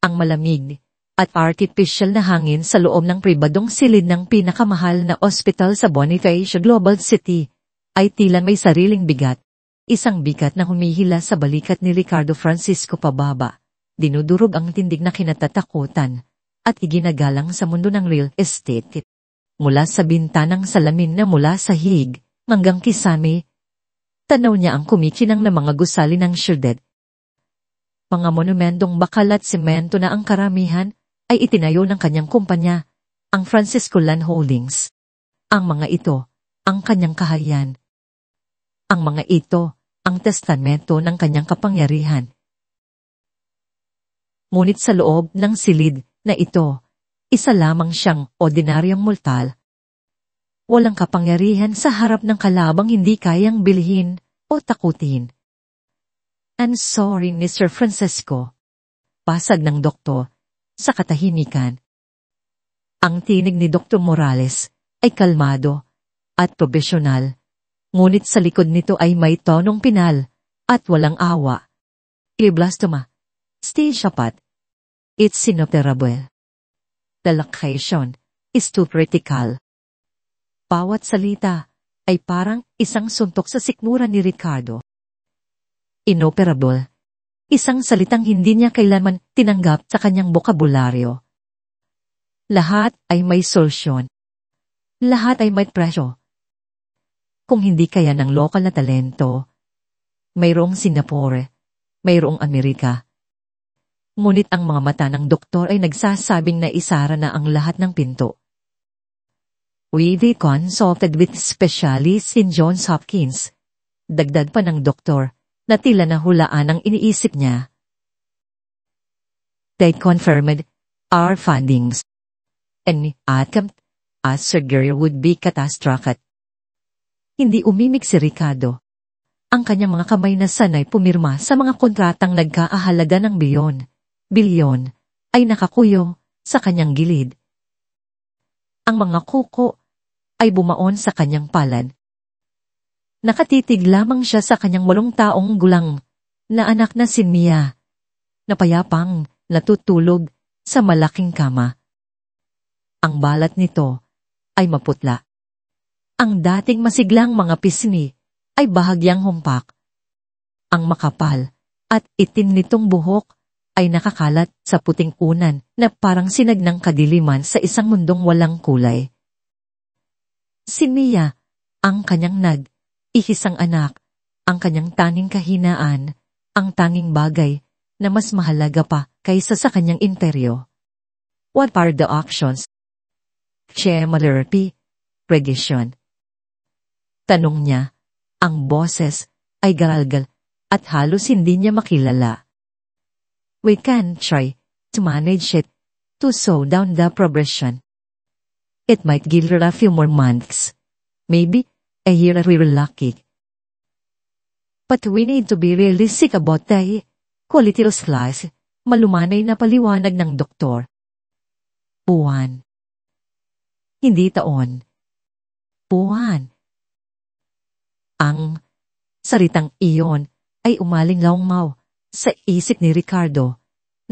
Ang malamig at artificial na hangin sa loob ng pribadong silid ng pinakamahal na ospital sa Bonifacio Global City ay tila may sariling bigat. Isang bigat na humihila sa balikat ni Ricardo Francisco pababa. Dinudurog ang tindig na kinatatakutan at iginagalang sa mundo ng real estate. Mula sa bintanang salamin na mula sa hig hanggang kisame, tanaw niya ang kumikinang na mga gusali ng syudad. Mga monumentong bakal at semento na ang karamihan ay itinayo ng kanyang kumpanya, ang Francisco Land Holdings. Ang mga ito, ang kanyang kaharian. Ang mga ito, ang testamento ng kanyang kapangyarihan. Ngunit sa loob ng silid na ito, isa lamang siyang ordinaryong mortal. Walang kapangyarihan sa harap ng kalabang hindi kayang bilhin o takutin. "I'm sorry, Mr. Francisco." Pasag ng doktor sa katahimikan. Ang tinig ni Dr. Morales ay kalmado at profesional, ngunit sa likod nito ay may tonong pinal at walang awa. "Glioblastoma. Stage 4. It's inoperable. The location is too critical." Bawat salita ay parang isang suntok sa sikmura ni Ricardo. Inoperable. Isang salitang hindi niya kailanman tinanggap sa kanyang bokabularyo. Lahat ay may solusyon. Lahat ay may presyo. Kung hindi kaya ng lokal na talento, mayroong Singapore, mayroong Amerika. Ngunit ang mga mata ng doktor ay nagsasabing na isara na ang lahat ng pinto. "We consulted with specialists in Johns Hopkins." Dagdag pa ng doktor na tila nahulaan ang iniisip niya. "They confirmed our findings. Any attempt at surgery would be catastrophic." Hindi umimik si Ricardo. Ang kanyang mga kamay na sanay pumirma sa mga kontratang nagkaahalaga ng bilyon, ay nakakuyo sa kanyang gilid. Ang mga kuko ay bumaon sa kanyang palad. Nakatitig lamang siya sa kanyang 8 taong gulang na anak na si Mia, na payapang natutulog sa malaking kama. Ang balat nito ay maputla. Ang dating masiglang mga pisngi ay bahagyang humpak. Ang makapal at itim nitong buhok ay nakakalat sa puting unan na parang sinag ng kadiliman sa isang mundong walang kulay. Si Mia, ang kanyang ihisang anak, ang kanyang tanging kahinaan, ang tanging bagay na mas mahalaga pa kaysa sa kanyang imperyo. What are the options? Chemotherapy, radiation. Tanong niya, ang boses ay garalgal at halos hindi niya makilala. "We can try to manage it, to slow down the progression. It might give her a few more months, maybe a year if we're lucky. But we need to be realistic about the quality of life." Malumanay na paliwanag ng doktor. Buwan. Hindi taon. Buwan. Ang salitang iyon ay umaling lawmaw sa isip ni Ricardo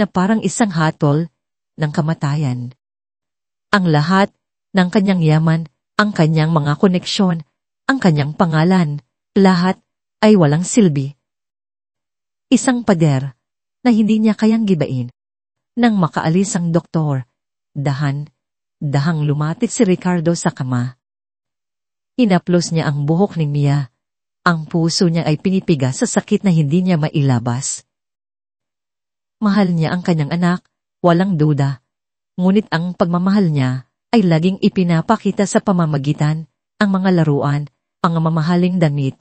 na parang isang hatol ng kamatayan. Ang lahat ng kanyang yaman, ang kanyang mga koneksyon, ang kanyang pangalan, lahat ay walang silbi. Isang pader na hindi niya kayang gibain. Nang makaalis ang doktor, dahang lumapit si Ricardo sa kama. Hinaplos niya ang buhok ni Mia. Ang puso niya ay pinipiga sa sakit na hindi niya mailabas. Mahal niya ang kanyang anak, walang duda. Ngunit ang pagmamahal niya ay laging ipinapakita sa pamamagitan ang mga laruan, ang mamahaling damit,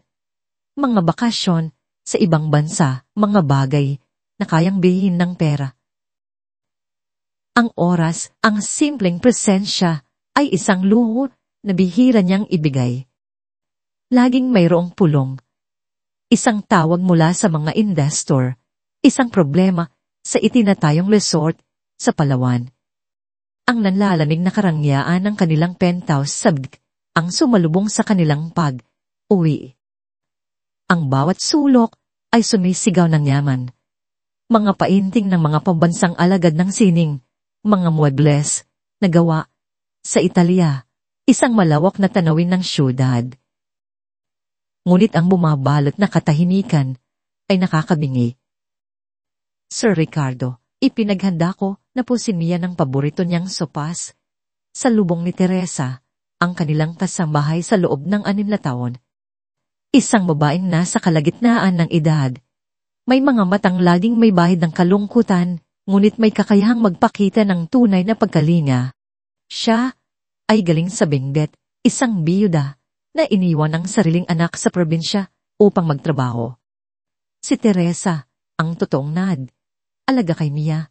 mga bakasyon sa ibang bansa, mga bagay na kayang bilhin ng pera. Ang oras, ang simpleng presensya ay isang luho na bihira niyang ibigay. Laging mayroong pulong. Isang tawag mula sa mga investor, isang problema sa itinatayong resort sa Palawan. Ang nanlalamig na karangyaan ng kanilang penthouse ang sumalubong sa kanilang pag-uwi. Ang bawat sulok ay sumisigaw ng yaman. mga painting ng mga pambansang alagad ng sining, mga muebles, na gawa sa Italia, isang malawak na tanawin ng syudad. Ngunit ang bumabalot na katahimikan ay nakakabingi. Sir Ricardo, ipinaghanda ko na po si Mia ng paborito niyang sopas. Sa lubong ni Teresa, ang kanilang kasambahay sa loob ng 6 na taon. Isang babaeng nasa kalagitnaan ng edad. May mga matang laging may bahid ng kalungkutan, ngunit may kakayahang magpakita ng tunay na pagkalinga. Siya ay galing sa Benguet, isang biyuda na iniwan ang sariling anak sa probinsya upang magtrabaho. Si Teresa, ang totoong nad, alaga kay Mia.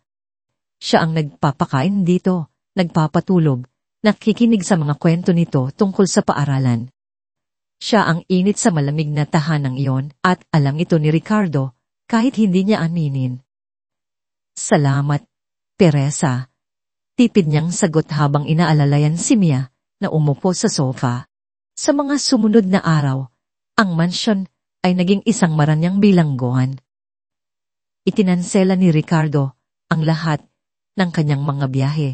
Siya ang nagpapakain dito, nagpapatulog, nakikinig sa mga kwento nito tungkol sa paaralan. Siya ang init sa malamig na tahanang iyon at alam ito ni Ricardo kahit hindi niya aminin. Salamat, Teresa. Tipid niyang sagot habang inaalalayan si Mia na umupo sa sofa. Sa mga sumunod na araw, ang mansyon ay naging isang maranyang bilangguan. Itinansela ni Ricardo ang lahat ng kanyang mga biyahe,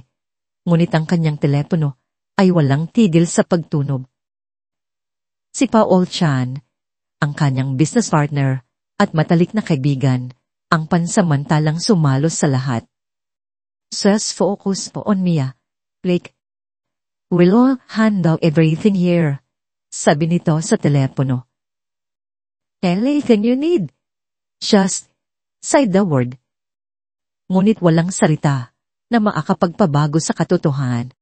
ngunit ang kanyang telepono ay walang tigil sa pagtunog. Si Paul Chan, ang kanyang business partner at matalik na kaibigan, ang pansamantalang sumalos sa lahat. Just focus po on Mia, Blake. We'll handle everything here, sabi nito sa telepono. Anything you need. Just say the word. Ngunit walang salita na makakapagpabago sa katotohanan.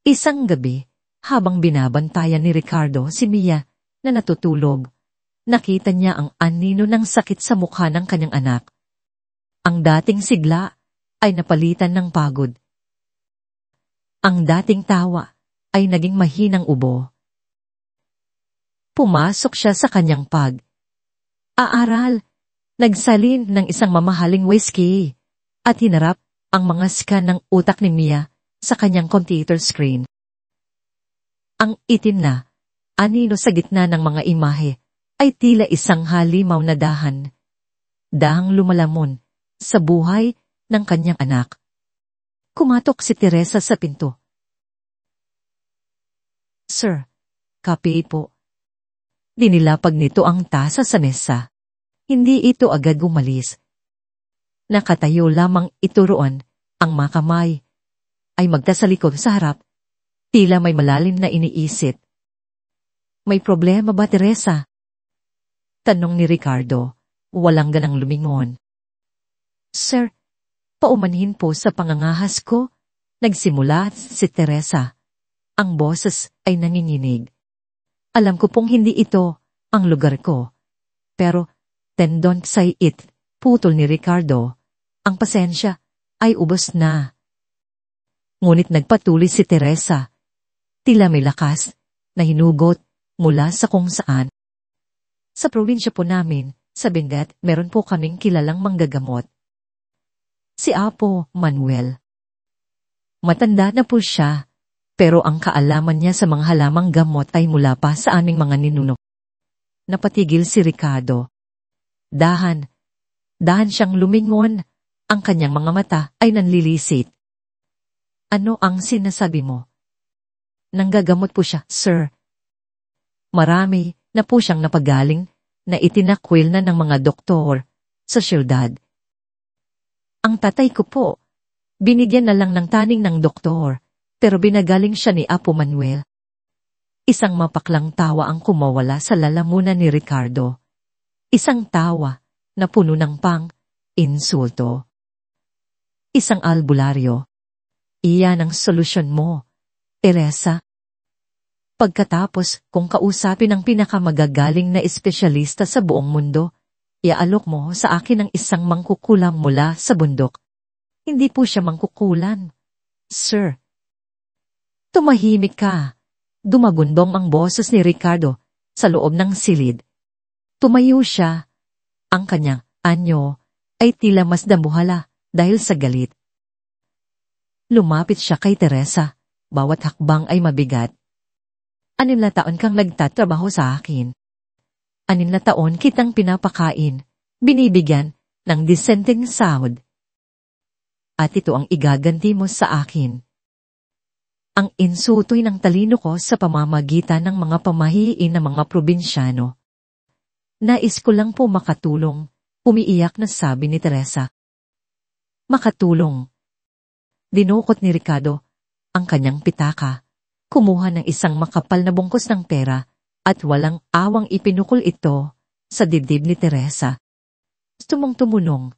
Isang gabi, habang binabantayan ni Ricardo si Mia na natutulog, nakita niya ang anino ng sakit sa mukha ng kanyang anak. Ang dating sigla ay napalitan ng pagod. Ang dating tawa ay naging mahinang ubo. Pumasok siya sa kanyang aaral, nagsalin ng isang mamahaling whiskey, at hinarap ang mga scan ng utak ni Mia sa kanyang computer screen. Ang itim na, anino sa gitna ng mga imahe, ay tila isang halimaw na dahang lumalamon sa buhay ng kanyang anak. Kumatok si Teresa sa pinto. Sir, kape po. Dinilapag nito ang tasa sa mesa. Hindi ito agad umalis. Nakatayo lamang ito roon, ang makamay ay magtasalikod sa harap, tila may malalim na iniisip. May problema ba, Teresa? Tanong ni Ricardo, walang ganang lumingon. Sir, paumanhin po sa pangangahas ko, nagsimula si Teresa. Ang boses ay nanginginig. Alam ko pong hindi ito ang lugar ko. Pero, don't say it, putol ni Ricardo. Ang pasensya ay ubos na. Ngunit nagpatuloy si Teresa. Tila may lakas na hinugot mula sa kung saan. Sa probinsya po namin, sa Benguet, meron po kaming kilalang manggagamot. Si Apo Manuel. Matanda na po siya. Pero ang kaalaman niya sa mga halamang gamot ay mula pa sa aming mga ninuno. Napatigil si Ricardo. Dahan siyang lumingon. Ang kanyang mga mata ay nanlilisit. Ano ang sinasabi mo? Nanggagamot po siya, sir. Marami na po siyang napagaling na itinakwil na ng mga doktor sa siyudad. Ang tatay ko po, binigyan na lang ng taning ng doktor. Pero binagaling siya ni Apo Manuel. Isang mapaklang tawa ang kumawala sa lalamunan ni Ricardo. Isang tawa na puno ng insulto. Isang albularyo. Iyan ang solusyon mo, Teresa. Pagkatapos kung kausapin ang pinakamagagaling na espesyalista sa buong mundo, iaalok mo sa akin ang isang mangkukulam mula sa bundok. Hindi po siya mangkukulan, sir. Tumahimik ka. Dumagundong ang boses ni Ricardo sa loob ng silid. Tumayo siya. Ang kanyang anyo ay tila mas dambuhala dahil sa galit. Lumapit siya kay Teresa. Bawat hakbang ay mabigat. 6 na taon kang nagtatrabaho sa akin. 6 na taon kitang pinapakain, binibigyan ng dissenting sahod. At ito ang igaganti mo sa akin. Ang insulto'y ng talino ko sa pamamagitan ng mga pamahiin ng mga probinsyano. Nais ko lang po makatulong, umiiyak na sabi ni Teresa. Makatulong. Dinukot ni Ricardo ang kanyang pitaka, kumuha ng isang makapal na bungkos ng pera at walang awang ipinukol ito sa dibdib ni Teresa. Tumong-tumunong.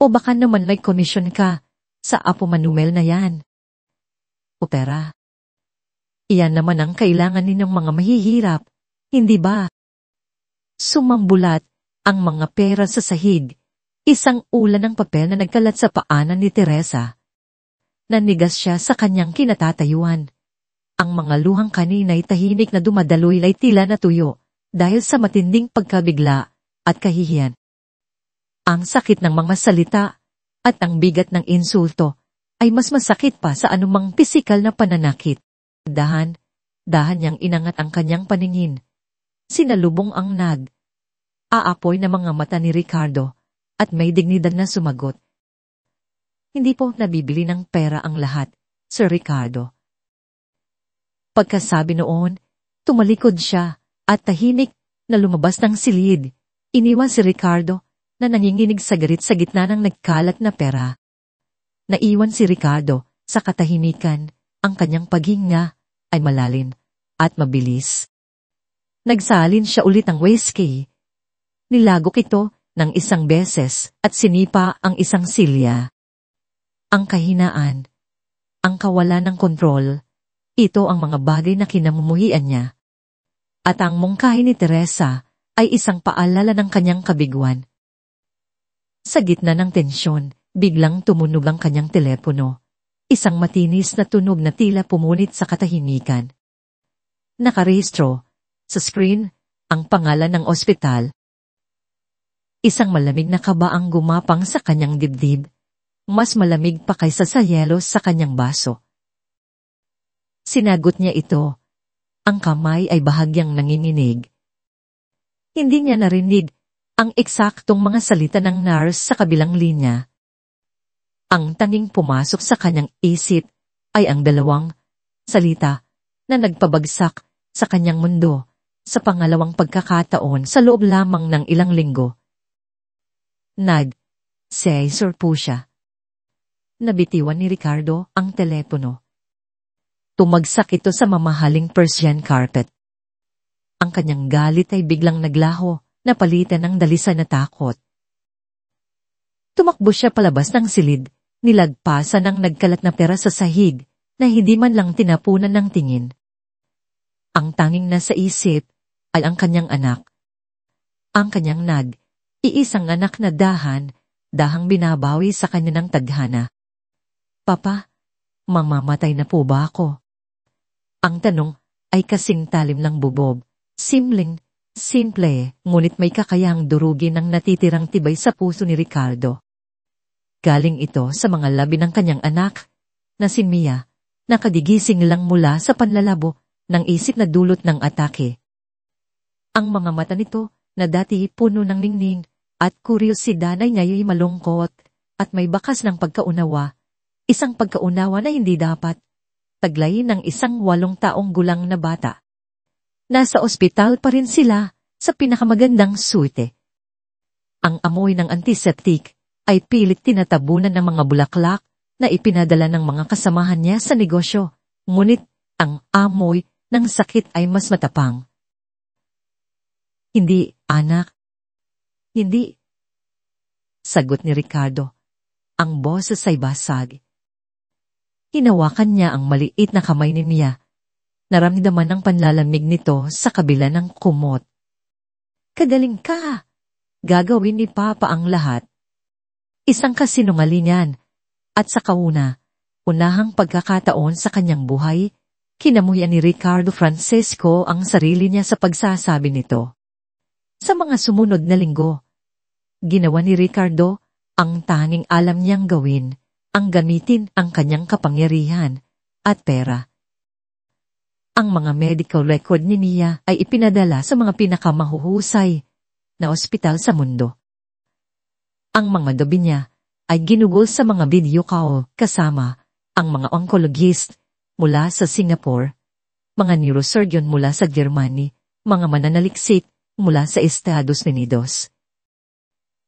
O baka naman may komisyon ka sa Apo Manuel na yan. O pera. Iyan naman ang kailangan ninyong mga mahihirap, hindi ba? Sumambulat ang mga pera sa sahig, isang ulan ng papel na nagkalat sa paanan ni Teresa. Nanigas siya sa kanyang kinatatayuan. Ang mga luhang kanina'y tahimik na dumadaloy ay tila natuyo dahil sa matinding pagkabigla at kahihiyan. Ang sakit ng mga salita at ang bigat ng insulto ay mas masakit pa sa anumang pisikal na pananakit. Dahan niyang inangat ang kanyang paningin. Sinalubong ang aapoy na mga mata ni Ricardo at may dignidad na sumagot. Hindi po nabibili ng pera ang lahat, Sir Ricardo. Pagkasabi noon, tumalikod siya at tahimik na lumabas ng silid. Iniwan si Ricardo na nanginginig sa garit sa gitna ng nagkalat na pera. Naiwan si Ricardo sa katahimikan, ang kanyang paghinga ay malalim at mabilis. Nagsalin siya ulit ng whiskey. Nilagok ito ng isang beses at sinipa ang isang silya. Ang kahinaan, ang kawalan ng kontrol, ito ang mga bagay na kinamumuhian niya. At ang mungkahi ni Teresa ay isang paalala ng kanyang kabiguan. Sa gitna ng tensyon, biglang tumunog ang kanyang telepono. Isang matinis na tunog na tila pumunit sa katahimikan. Nakarehistro sa screen ang pangalan ng ospital. Isang malamig na kaba ang gumapang sa kanyang dibdib. Mas malamig pa kaysa sa yelo sa kanyang baso. Sinagot niya ito. Ang kamay ay bahagyang nanginginig. Hindi niya narinig ang eksaktong mga salita ng nurse sa kabilang linya. Ang tanging pumasok sa kanyang isip ay ang dalawang salita na nagpabagsak sa kanyang mundo sa pangalawang pagkakataon sa loob lamang ng ilang linggo. Caesar po siya. Nabitiwan ni Ricardo ang telepono. Tumagsak ito sa mamahaling Persian carpet. Ang kanyang galit ay biglang naglaho, napalitan ng dalisan na takot. Tumakbo siya palabas ng silid, nilagpasan ang nagkalat na pera sa sahig na hindi man lang tinapunan ng tingin. Ang tanging nasa isip ay ang kanyang anak. Ang kanyang iisang anak na dahang binabawi sa kanya ng tadhana. Papa, mamamatay na po ba ako? Ang tanong ay kasing talim ng bubob. Simple, ngunit may kakayahang durugin ang natitirang tibay sa puso ni Ricardo. Galing ito sa mga labi ng kanyang anak, na si Mia, nakadigising lang mula sa panlalabo ng isip na dulot ng atake. Ang mga mata nito na dati puno ng ningning at kuryosidad ay ngaya'y malungkot at may bakas ng pagkaunawa, isang pagkaunawa na hindi dapat taglay ng isang 8 taong gulang na bata. Nasa ospital pa rin sila sa pinakamagandang suite. Ang amoy ng antiseptic ay pilit tinatabunan ng mga bulaklak na ipinadala ng mga kasamahan niya sa negosyo, ngunit ang amoy ng sakit ay mas matapang. Hindi, anak. Hindi. Sagot ni Ricardo. Ang boses ay basag. Hinawakan niya ang maliit na kamay ni Mia. Naramdaman ang panlalamig nito sa kabila ng kumot. Kagaling ka! Gagawin ni Papa ang lahat. Isang kasinungalingan. At sa unahang pagkakataon sa kanyang buhay, kinamuhian ni Ricardo Francisco ang sarili niya sa pagsasabi nito. Sa mga sumunod na linggo, ginawa ni Ricardo ang tanging alam niyang gawin, ang gamitin ang kanyang kapangyarihan at pera. Ang mga medical record ni Mia ay ipinadala sa mga pinakamahuhusay na ospital sa mundo. Ang mga gabi niya ay ginugol sa mga video call kasama ang mga oncologist mula sa Singapore, mga neurosurgeon mula sa Germany, mga mananaliksik mula sa Estados Unidos.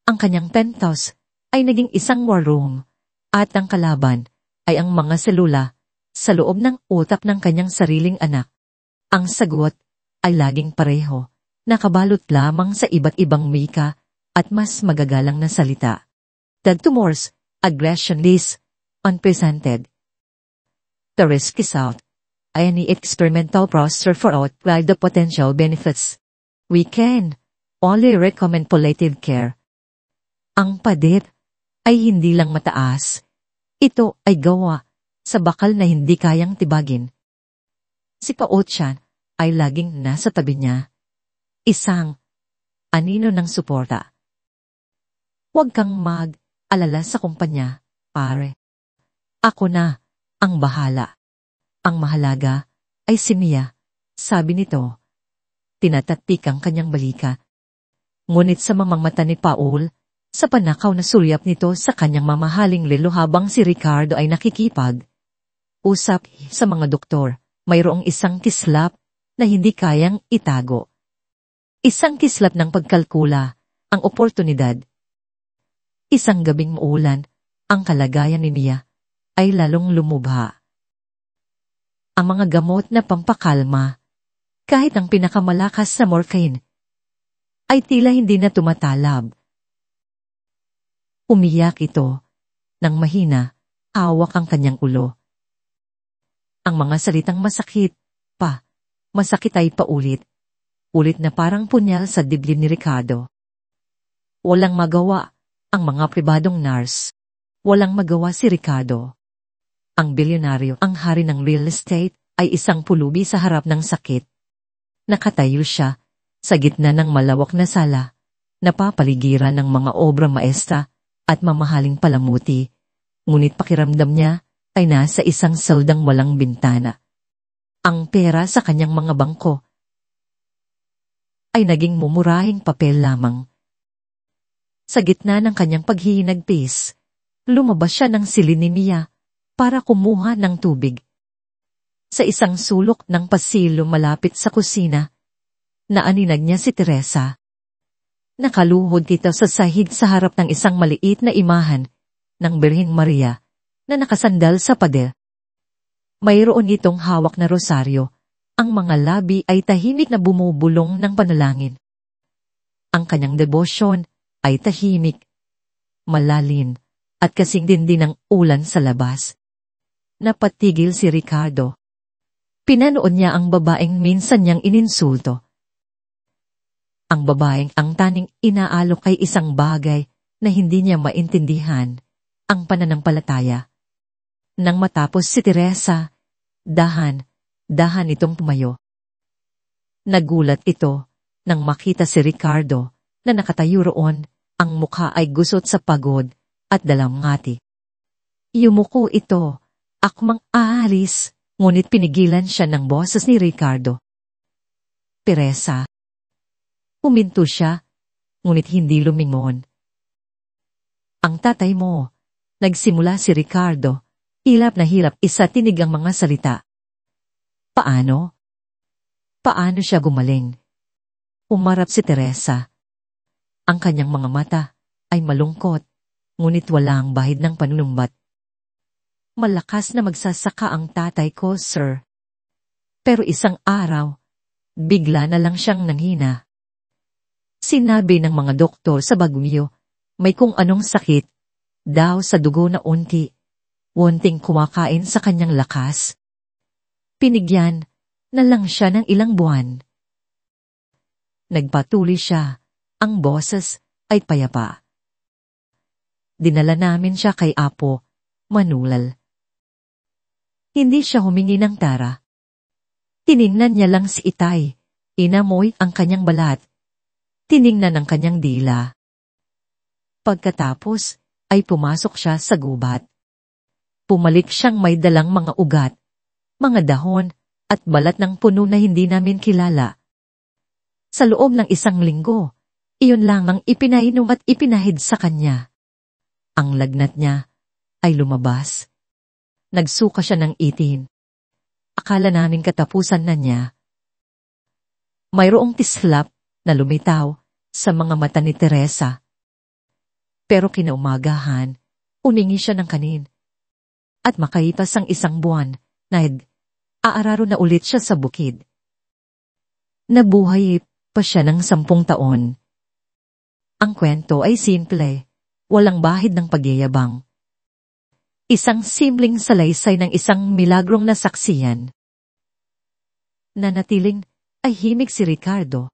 Ang kanyang penthouse ay naging isang war room at ang kalaban ay ang mga selula sa loob ng utak ng kanyang sariling anak. Ang sagot ay laging pareho, nakabalot lamang sa iba't ibang wika at mas magagalang na salita. The tumors, aggressionless, unpresented. The risk is out. Any experimental procedure for outweigh the potential benefits. We can only recommend palliative care. Ang pader ay hindi lang mataas. Ito ay gawa sa bakal na hindi kayang tibagin. Si Paotyan ay laging nasa tabi niya. Isang anino ng suporta. Huwag kang mag-alala sa kumpanya, pare. Ako na ang bahala. Ang mahalaga ay si Mia, sabi nito. Tinatatik ang kanyang balika. Ngunit sa mamang mata ni Paul, sa panakaw na sulyap nito sa kanyang mamahaling lelo habang si Ricardo ay nakikipag. Usap sa mga doktor, mayroong isang kislap na hindi kayang itago. Isang kislap ng pagkalkula, ang oportunidad. Isang gabing muulan, ang kalagayan ni Mia ay lalong lumubha. Ang mga gamot na pampakalma, kahit ang pinakamalakas na morphine, ay tila hindi na tumatalab. Umiyak ito, nang mahina, hawak ang kanyang ulo. Ang mga salitang masakit, masakit ay paulit. Ulit na parang punyal sa dibdib ni Ricardo. Walang magawa ang mga pribadong nurse. Walang magawa si Ricardo. Ang bilyonaryo, ang hari ng real estate, ay isang pulubi sa harap ng sakit. Nakatayo siya sa gitna ng malawak na sala, napapaligiran ng mga obra maestra at mamahaling palamuti, ngunit pakiramdam niya ay nasa isang saldang walang bintana. Ang pera sa kanyang mga bangko ay naging mumurahing papel lamang. Sa gitna ng kanyang paghihinagpis, lumabas siya ng silid ni Mia para kumuha ng tubig. Sa isang sulok ng pasilyo malapit sa kusina, naaninag niya si Teresa. Nakaluhod ito sa sahig sa harap ng isang maliit na imahan ng Birheng Maria na nakasandal sa pader. Mayroon itong hawak na rosaryo. Ang mga labi ay tahimik na bumubulong ng panalangin. Ang kanyang debosyon ay tahimik, malalim, at kasing dindi ng ulan sa labas. Napatigil si Ricardo. Pinanood niya ang babaeng minsan niyang ininsulto. Ang babaeng ang taning inaalok ay isang bagay na hindi niya maintindihan, ang pananampalataya. Nang matapos si Teresa, dahan itong tumayo. Nagulat ito nang makita si Ricardo na nakatayo roon, ang mukha ay gusot sa pagod at dalamhati. Yumuko ito, akmang aalis, ngunit pinigilan siya ng boses ni Ricardo. Teresa. Huminto siya, ngunit hindi lumingon. Ang tatay mo, nagsimula si Ricardo, hilap na hilap isa tinig ang mga salita. Paano? Paano siya gumaling? Umarap si Teresa. Ang kanyang mga mata ay malungkot, ngunit walang bahid ng panunumbat. Malakas na magsasaka ang tatay ko, sir. Pero isang araw, bigla na lang siyang nanghina. Sinabi ng mga doktor sa Baguio, may kung anong sakit, daw sa dugo na unting kumakain sa kanyang lakas. Pinigyan na lang siya ng ilang buwan. Nagpatuloy siya, ang boses ay payapa. Dinala namin siya kay Apo, Manulal. Hindi siya humingi ng tara. Tiningnan niya lang si Itay, inamoy ang kanyang balat. Tiningnan ang kanyang dila. Pagkatapos ay pumasok siya sa gubat. Pumalik siyang may dalang mga ugat, mga dahon, at balat ng puno na hindi namin kilala. Sa loob ng isang linggo, iyon lamang ipinainom at ipinahid sa kanya. Ang lagnat niya ay lumabas. Nagsuka siya ng itin. Akala namin katapusan na niya. Mayroong tislap na lumitaw sa mga mata ni Teresa. Pero kinaumagahan, uningi siya ng kanin. At makaipas ang isang buwan, aararo na ulit siya sa bukid. Nabuhay pa siya ng 10 taon. Ang kwento ay simple, walang bahid ng pagyayabang. Isang simpleng salaysay ng isang milagrong nasaksiyan. Nanatiling ay himig si Ricardo.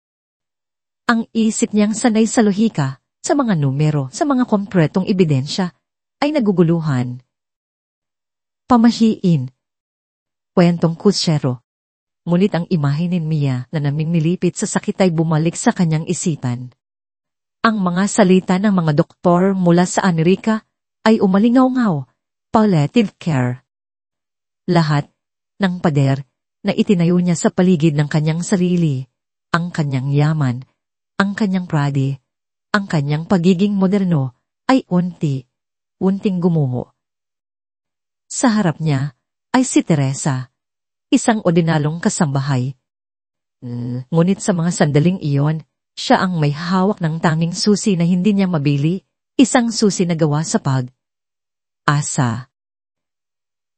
Ang isip niyang sanay sa lohika, sa mga numero, sa mga kompletong ebidensya, ay naguguluhan. Pamahiin. Kwentong kutsero. Ngunit ang imahe ni Mia na namimilipit sa sakit ay bumalik sa kanyang isipan. Ang mga salita ng mga doktor mula sa Amerika ay umalingaw-ngaw. Palliative care. Lahat ng pader na itinayo niya sa paligid ng kanyang sarili, ang kanyang yaman, ang kanyang pride, ang kanyang pagiging moderno, ay unting gumuho. Sa harap niya ay si Teresa, isang ordinalong kasambahay. Ngunit sa mga sandaling iyon, siya ang may hawak ng tanging susi na hindi niya mabili, isang susi na gawa sa asa.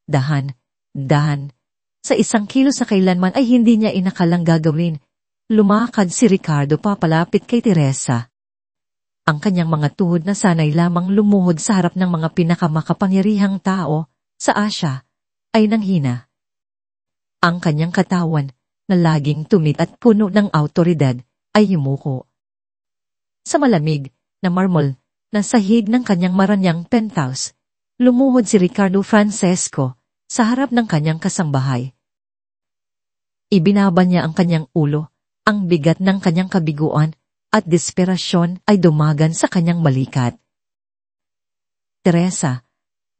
Dahan, sa 1 kilo sa kailanman ay hindi niya inakalang gagawin. Lumakad si Ricardo papalapit kay Teresa. Ang kanyang mga tuhod na sanay lamang lumuhod sa harap ng mga pinakamakapangyarihang tao sa Asya ay nanghina. Ang kanyang katawan na laging tumit at puno ng awtoridad ay yumuko. Sa malamig na marmol na sahig ng kanyang maranyang penthouse, lumuhod si Ricardo Francesco sa harap ng kanyang kasambahay. Ibinaba niya ang kanyang ulo, ang bigat ng kanyang kabiguan at desperasyon ay dumagan sa kanyang balikat. Teresa,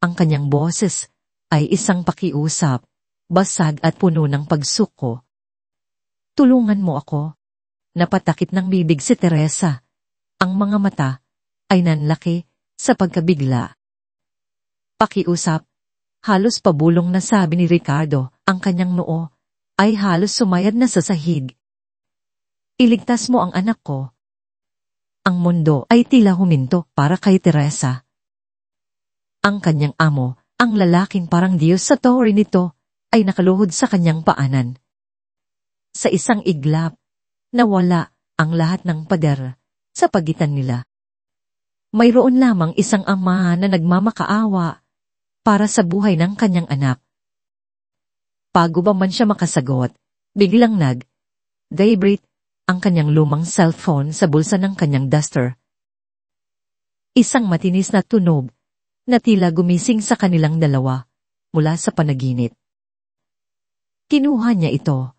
ang kanyang boses ay isang pakiusap, basag at puno ng pagsuko. Tulungan mo ako. Napatakip ng bibig si Teresa. Ang mga mata ay nanlaki sa pagkabigla. Pakiusap, halos pabulong na sabi ni Ricardo, ang kanyang noo ay halos sumayad na sa sahig. Iligtas mo ang anak ko. Ang mundo ay tila huminto para kay Teresa. Ang kanyang amo, ang lalaking parang Diyos sa tore nito, ay nakaluhod sa kanyang paanan. Sa isang iglap, nawala ang lahat ng pader sa pagitan nila. Mayroon lamang isang ama na nagmamakaawa para sa buhay ng kanyang anak. Bago ba man siya makasagot, biglang vibrate ang kanyang lumang cellphone sa bulsa ng kanyang duster. Isang matinis na tunog na tila gumising sa kanilang dalawa mula sa panaginip. Kinuha niya ito.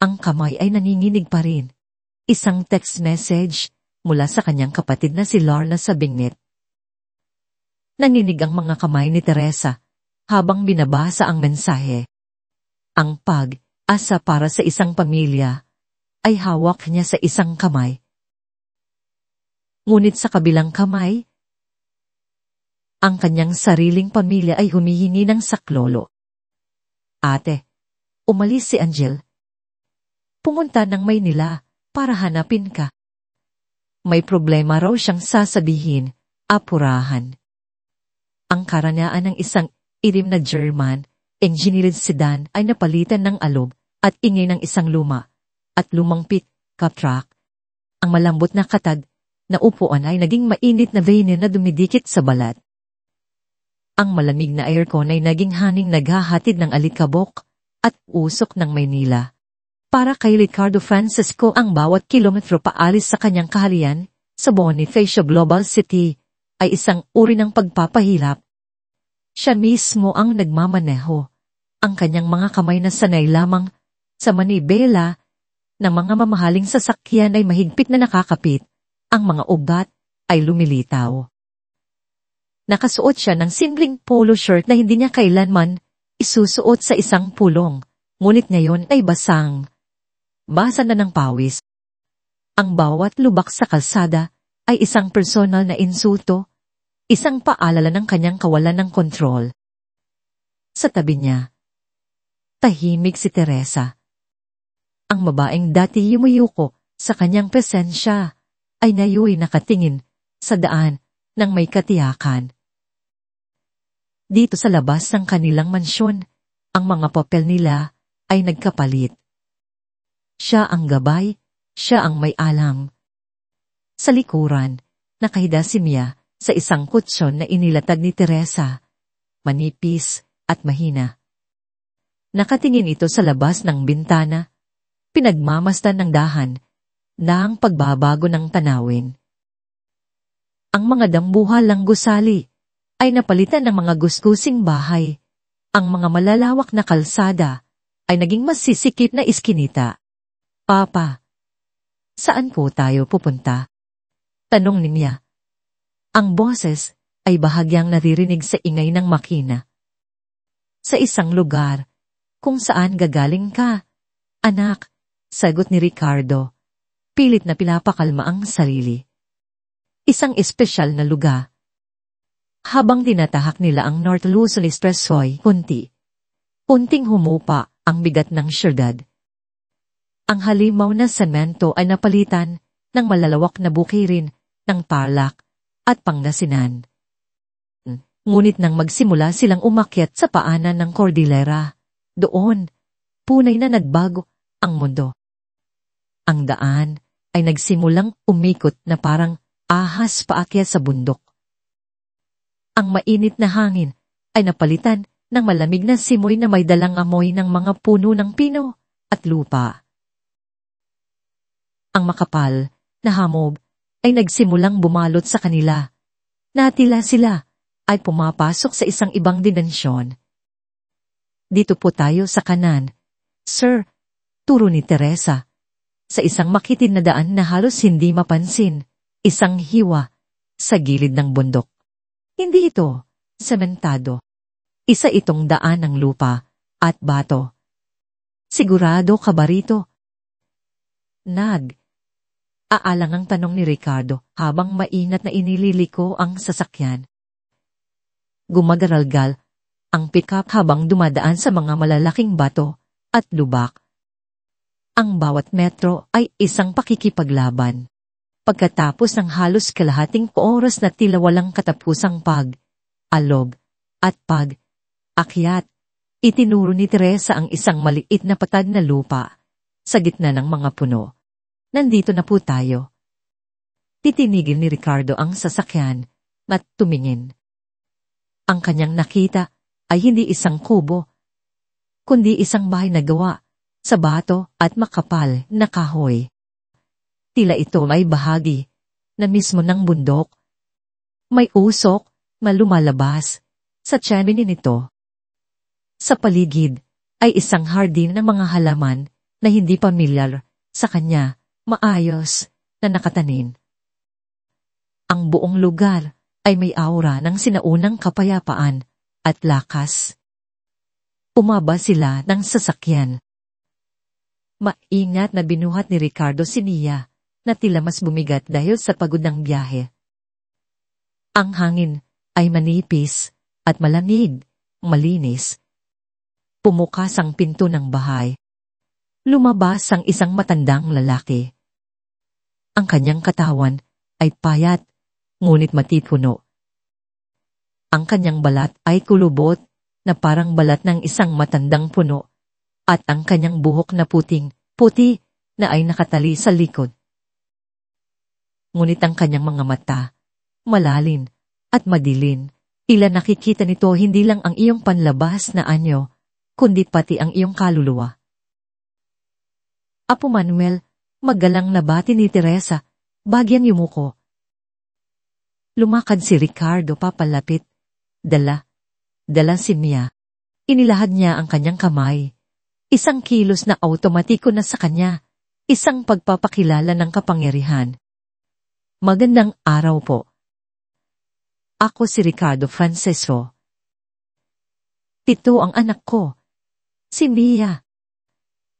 Ang kamay ay nanginginig pa rin. Isang text message mula sa kanyang kapatid na si Lorna sa bingit. Nanginig ang mga kamay ni Teresa habang binabasa ang mensahe. Ang pag-asa para sa isang pamilya ay hawak niya sa isang kamay. Ngunit sa kabilang kamay, ang kanyang sariling pamilya ay humihingi ng saklolo. Ate, umalis si Angel. Pumunta ng Maynila para hanapin ka. May problema raw siyang sasabihin, apurahan. Ang karanaan ng isang irim na German, engineered sedan ay napalitan ng alob at ingay ng isang luma at lumang pick-up truck. Ang malambot na katad na upuan ay naging mainit na veneer na dumidikit sa balat. Ang malamig na aircon ay naging haning naghahatid ng alikabok at usok ng Maynila. Para kay Ricardo Francesco ang bawat kilometro paalis sa kanyang kaharian sa Bonifacio Global City ay isang uri ng pagpapahirap. Siya mismo ang nagmamaneho. Ang kanyang mga kamay na sanay lamang sa manibela ng mga mamahaling sasakyan ay mahigpit na nakakapit. Ang mga ugat ay lumilitaw. Nakasuot siya ng simpleng polo shirt na hindi niya kailanman isusuot sa isang pulong, ngunit ngayon ay basang. Basa na ng pawis. Ang bawat lubak sa kalsada ay isang personal na insulto Isang paalala ng kanyang kawalan ng kontrol. Sa tabi niya, tahimik si Teresa. Ang babaeng dati yumuyuko sa kanyang presensya ay ngayoy nakatingin sa daan ng may katiyakan. Dito sa labas ng kanilang mansyon, ang mga papel nila ay nagkapalit. Siya ang gabay, siya ang may alam. Sa likuran, nakahiga si Mia sa isang kutsyon na inilatag ni Teresa, manipis at mahina. Nakatingin ito sa labas ng bintana, pinagmamasdan ng dahan ng pagbabago ng tanawin. Ang mga dambuhalang gusali ay napalitan ng mga gusgusing bahay. Ang mga malalawak na kalsada ay naging mas sisikip na iskinita. Papa, saan po tayo pupunta? Tanong ni Mia. Ang boses ay bahagyang naririnig sa ingay ng makina. Sa isang lugar, kung saan gagaling ka, anak, sagot ni Ricardo. Pilit na pinapakalma ang sarili. Isang espesyal na lugar. Habang tinatahak nila ang North Luzon Expressway, kunting humupa ang bigat ng syudad. Ang halimaw na semento ay napalitan ng malalawak na bukirin ng Tarlac at Pangasinan. Ngunit nang magsimula silang umakyat sa paanan ng Cordillera, doon, punay na nagbago ang mundo. Ang daan ay nagsimulang umikot na parang ahas paakyat sa bundok. Ang mainit na hangin ay napalitan ng malamig na simoy na may dalang amoy ng mga puno ng pino at lupa. Ang makapal na hamog ay nagsimulang bumalot sa kanila. Natila sila ay pumapasok sa isang ibang dimensyon. Dito po tayo sa kanan, Sir, turo ni Teresa. Sa isang makitid na daan na halos hindi mapansin, isang hiwa sa gilid ng bundok. Hindi ito sementado. Isa itong daan ng lupa at bato. Sigurado ka ba rito? Aalangang tanong ni Ricardo habang mainat na inililiko ang sasakyan. Gumagaralgal ang pickup habang dumadaan sa mga malalaking bato at lubak. Ang bawat metro ay isang pakikipaglaban. Pagkatapos ng halos kalahating oras na tila walang katapusang pag-alog at pag-akyat, itinuro ni Teresa ang isang maliit na patag na lupa sa gitna ng mga puno. Nandito na po tayo. Titinigil ni Ricardo ang sasakyan at tumingin. Ang kanyang nakita ay hindi isang kubo, kundi isang bahay na gawa sa bato at makapal na kahoy. Tila ito ay bahagi na mismo ng bundok. May usok na lumalabas sa chimney nito. Sa paligid ay isang hardin ng mga halaman na hindi pamilyar sa kanya, maayos na nakatanim. Ang buong lugar ay may aura ng sinaunang kapayapaan at lakas. Umaba sila ng sasakyan. Maingat na binuhat ni Ricardo si Mia na tila mas bumigat dahil sa pagod ng biyahe. Ang hangin ay manipis at malamig, malinis. Pumukas ang pinto ng bahay. Lumabas ang isang matandang lalaki. Ang kanyang katawan ay payat, ngunit matipuno. Ang kanyang balat ay kulubot na parang balat ng isang matandang puno at ang kanyang buhok na puti na ay nakatali sa likod. Ngunit ang kanyang mga mata, malalim at madilin, tila nakikita nito hindi lang ang iyong panlabas na anyo, kundi pati ang iyong kaluluwa. Apo Manuel, magalang nabati ni Teresa, bagyang yumuko. Lumakad si Ricardo papalapit. Dala si Mia. Inilahad niya ang kanyang kamay. Isang kilos na automatiko na sa kanya. Isang pagpapakilala ng kapangyarihan. Magandang araw po. Ako si Ricardo Francesco. Ito ang anak ko, si Mia.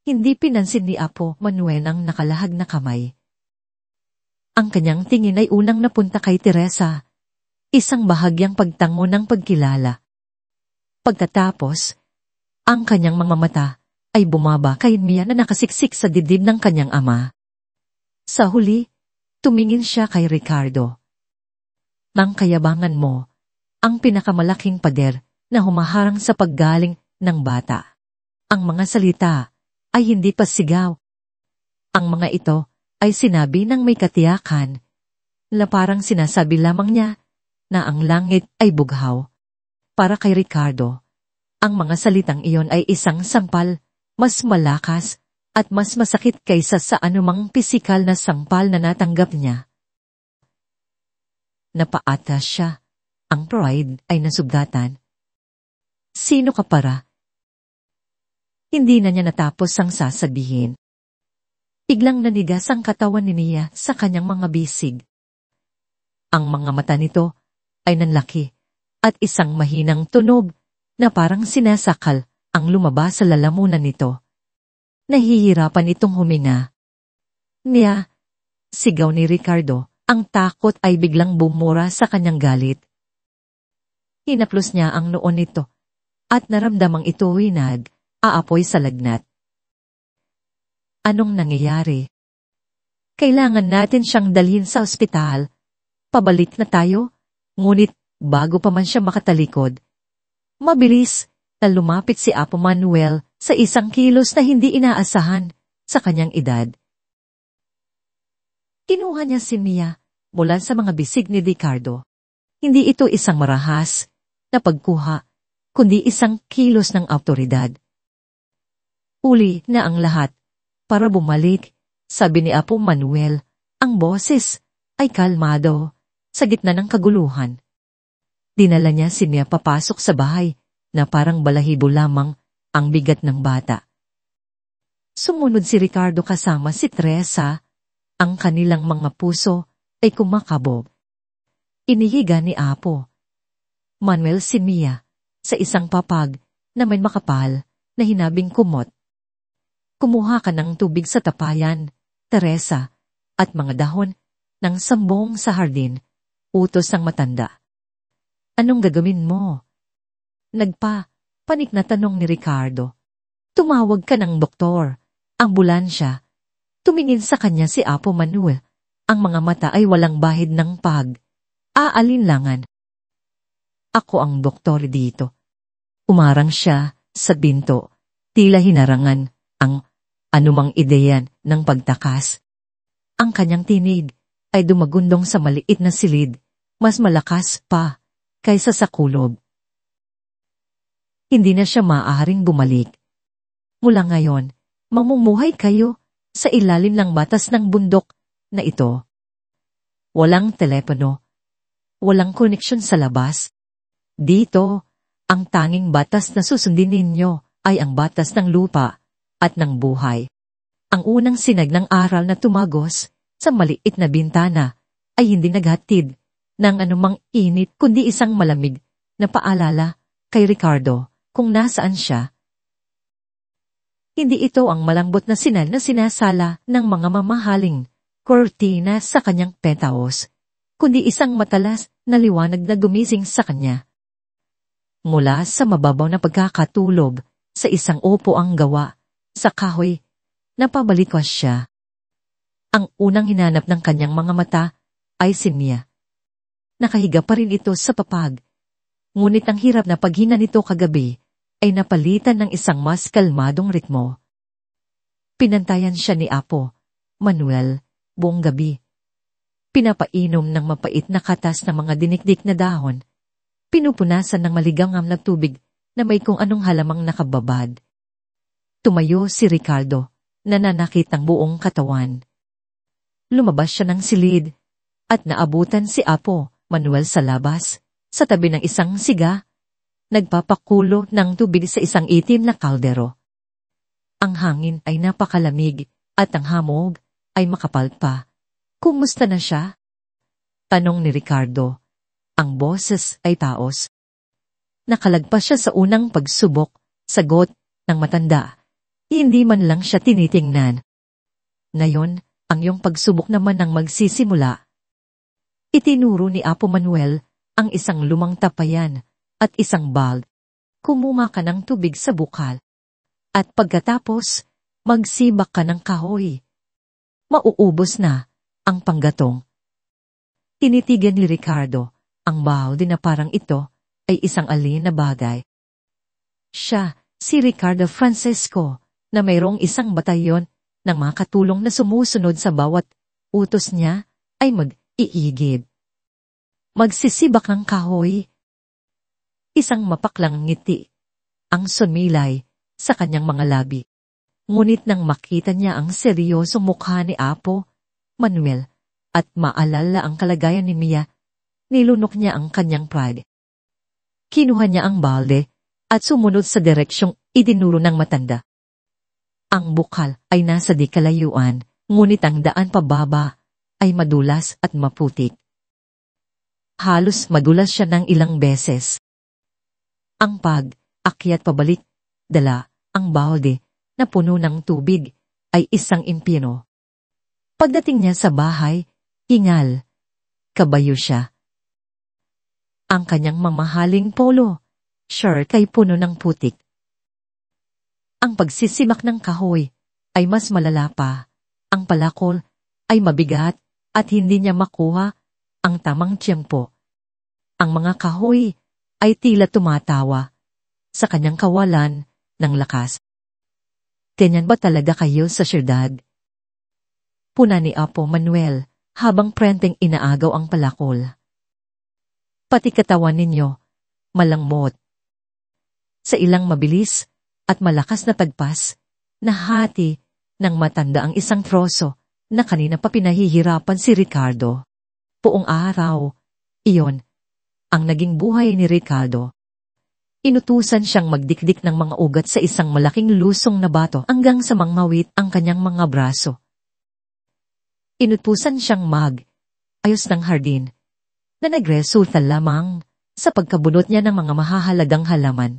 Hindi pinansin ni Apo Manuel ang nakalahag na kamay. Ang kanyang tingin ay unang napunta kay Teresa. isang bahagyang pagtango ng pagkilala. Pagkatapos, ang kanyang mga mata ay bumaba kay Mia na nakasiksik sa dibdib ng kanyang ama. Sa huli, tumingin siya kay Ricardo. Nang kayabangan mo, ang pinakamalaking pader na humaharang sa paggaling ng bata. Ang mga salita ay hindi pa sigaw. Ang mga ito ay sinabi ng may katiyakan na parang sinasabi lamang niya na ang langit ay bughaw. Para kay Ricardo, ang mga salitang iyon ay isang sampal, mas malakas at mas masakit kaysa sa anumang pisikal na sampal na natanggap niya. Napaatas siya. Ang pride ay nasugatan. Sino ka para? Hindi na niya natapos ang sasabihin. Biglang nanigas ang katawan ni Mia sa kanyang mga bisig. Ang mga mata nito ay nanlaki at isang mahinang tunog na parang sinasakal ang lumabas sa lalamunan nito. Nahihirapan itong huminga. Mia, sigaw ni Ricardo, ang takot ay biglang bumura sa kanyang galit. Hinaplos niya ang noon nito at naramdamang ito'y nag-aapoy sa lagnat. Anong nangyayari? Kailangan natin siyang dalhin sa ospital. Pabalik na tayo, ngunit bago pa man siya makatalikod, mabilis na lumapit si Apo Manuel sa isang kilos na hindi inaasahan sa kanyang edad. Kinuha niya si Mia mula sa mga bisig ni Ricardo. Hindi ito isang marahas na pagkuha, kundi isang kilos ng awtoridad. Uli na ang lahat para bumalik, sabi ni Apo Manuel, ang boses ay kalmado sa gitna ng kaguluhan. Dinala niya si Mia papasok sa bahay na parang balahibo lamang ang bigat ng bata. Sumunod si Ricardo kasama si Teresa, ang kanilang mga puso ay kumakabog. Inihiga ni Apo Manuel si Mia sa isang papag na may makapal na hinabing kumot. Kumuha ka ng tubig sa tapayan, Teresa, at mga dahon ng sambong sa hardin, utos ng matanda. Anong gagawin mo? Panik na tanong ni Ricardo. Tumawag ka ng doktor, ambulansya. Tumingin sa kanya si Apo Manuel. Ang mga mata ay walang bahid ng aalinlangan. Ako ang doktor dito. Umarang siya sa binto, tila hinarangan ang anumang ideya ng pagtakas. Ang kanyang tinig ay dumagundong sa maliit na silid, mas malakas pa kaysa sa kulob. Hindi na siya maaaring bumalik. Mula ngayon, mamumuhay kayo sa ilalim ng batas ng bundok na ito. Walang telepono, walang koneksyon sa labas. Dito, ang tanging batas na susundin ninyo ay ang batas ng lupa at ng buhay. Ang unang sinag ng aral na tumagos sa maliit na bintana ay hindi naghatid ng anumang init kundi isang malamig na paalala kay Ricardo kung nasaan siya. Hindi ito ang malambot na sinal na sinasala ng mga mamahaling kortina sa kanyang penthouse, kundi isang matalas na liwanag na gumising sa kanya. Mula sa mababaw na pagkakatulog sa isang upo ang gawa sa kahoy, napabalikwas siya. Ang unang hinanap ng kanyang mga mata ay si Mia. Nakahiga pa rin ito sa papag, ngunit ang hirap na paghina nito kagabi ay napalitan ng isang mas kalmadong ritmo. Pinantayan siya ni Apo Manuel buong gabi. Pinapainom ng mapait na katas ng mga dinikdik na dahon. Pinupunasan ng maligangam na tubig na may kung anong halamang nakababad. Tumayo si Ricardo, nananakit ang buong katawan. Lumabas siya ng silid at naabutan si Apo Manuel sa labas, sa tabi ng isang siga, nagpapakulo ng tubig sa isang itim na kaldero. Ang hangin ay napakalamig at ang hamog ay makapal pa. Kumusta na siya? Tanong ni Ricardo. Ang boses ay taos. Nakalagpas siya sa unang pagsubok, sagot ng matanda. Hindi man lang siya tinitingnan. Ngayon, ang iyong pagsubok naman ang magsisimula. Itinuro ni Apo Manuel ang isang lumang tapayan at isang bulb. Kumuha ka ng tubig sa bukal. At pagkatapos, magsibak ka ng kahoy. Mauubos na ang panggatong. Tinitigan ni Ricardo ang balde na parang ito ay isang alien na bagay. Siya, si Ricardo Francesco, na mayroong isang batalyon ng mga katulong na sumusunod sa bawat utos niya ay mag-iigib. Magsisibak ng kahoy. Isang mapaklang ngiti ang sumilay sa kanyang mga labi. Ngunit nang makita niya ang seryosong mukha ni Apo, Manuel, at maalala ang kalagayan ni Mia, nilunok niya ang kanyang pride. Kinuha niya ang balde at sumunod sa direksyong idinuro ng matanda. Ang bukal ay nasa di kalayuan, ngunit ang daan pababa ay madulas at maputik. Halos madulas siya ng ilang beses. Ang pag-akyat pabalik, dala ang balde na puno ng tubig ay isang impyerno. Pagdating niya sa bahay, hingal, kabayo siya. Ang kanyang mamahaling polo shirt ay puno ng putik. Ang pagsisimak ng kahoy ay mas malala pa. Ang palakol ay mabigat at hindi niya makuha ang tamang tiyempo. Ang mga kahoy ay tila tumatawa sa kanyang kawalan ng lakas. Ganyan ba talaga kayo sa syudad? Puna ni Apo Manuel habang prenteng inaagaw ang palakol. Pati katawan ninyo, malangmot. Sa ilang mabilis at malakas na tagpas, nahati ng matanda ang isang troso na kanina pa pinahihirapan si Ricardo. Buong araw, iyon ang naging buhay ni Ricardo. Inutusan siyang magdikdik ng mga ugat sa isang malaking lusong na bato hanggang sa mangmawit ang kanyang mga braso. Inutusan siyang ayos ng hardin na nagresulta lamang sa pagkabunot niya ng mga mahahalagang halaman.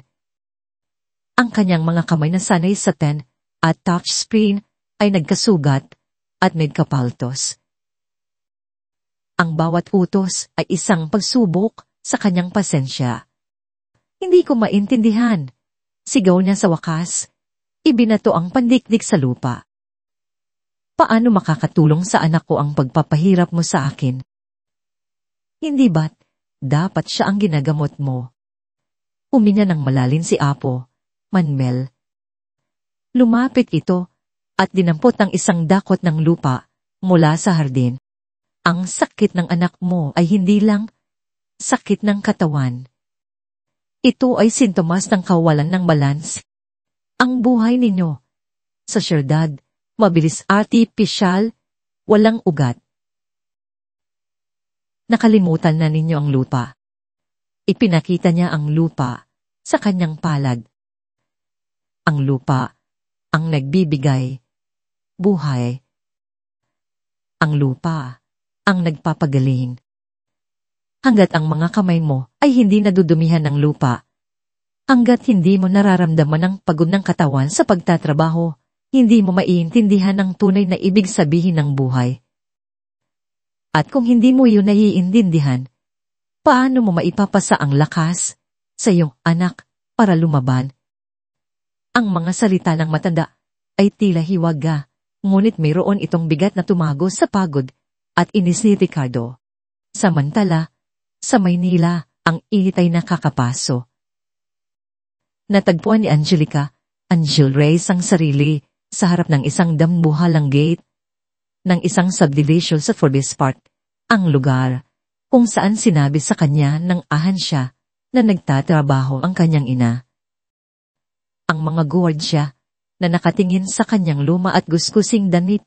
Ang kanyang mga kamay na sanay sa pen at touchscreen ay nagkasugat at nagkapaltos. Ang bawat utos ay isang pagsubok sa kanyang pasensya. Hindi ko maintindihan. Sigaw niya sa wakas. Ibinato ang pandikdik sa lupa. Paano makakatulong sa anak ko ang pagpapahirap mo sa akin? Hindi ba't dapat siya ang ginagamot mo? Huminga ng malalim si Apo Manuel. Lumapit ito at dinampot ang isang dakot ng lupa mula sa hardin. Ang sakit ng anak mo ay hindi lang sakit ng katawan. Ito ay sintomas ng kawalan ng balans. Ang buhay ninyo sa syudad, mabilis artipisyal, walang ugat. Nakalimutan na ninyo ang lupa. Ipinakita niya ang lupa sa kanyang palad. Ang lupa ang nagbibigay buhay. Ang lupa ang nagpapagaling. Hanggat ang mga kamay mo ay hindi nadudumihan ng lupa, hanggat hindi mo nararamdaman ang pagod ng katawan sa pagtatrabaho, hindi mo maiintindihan ang tunay na ibig sabihin ng buhay. At kung hindi mo yun naiintindihan, paano mo maipapasa ang lakas sa iyong anak para lumaban? Ang mga salita ng matanda ay tila hiwaga, ngunit mayroon itong bigat na tumago sa pagod at inis ni Ricardo. Samantala, sa Maynila, ang init ay nakakapaso. Natagpuan ni Angel Reyes ang sarili sa harap ng isang dambuhalang gate ng isang subdivision sa Forbes Park, ang lugar kung saan sinabi sa kanya ng ahansya na nagtatrabaho ang kanyang ina. Ang mga guwardiya na nakatingin sa kanyang luma at gusgusing damit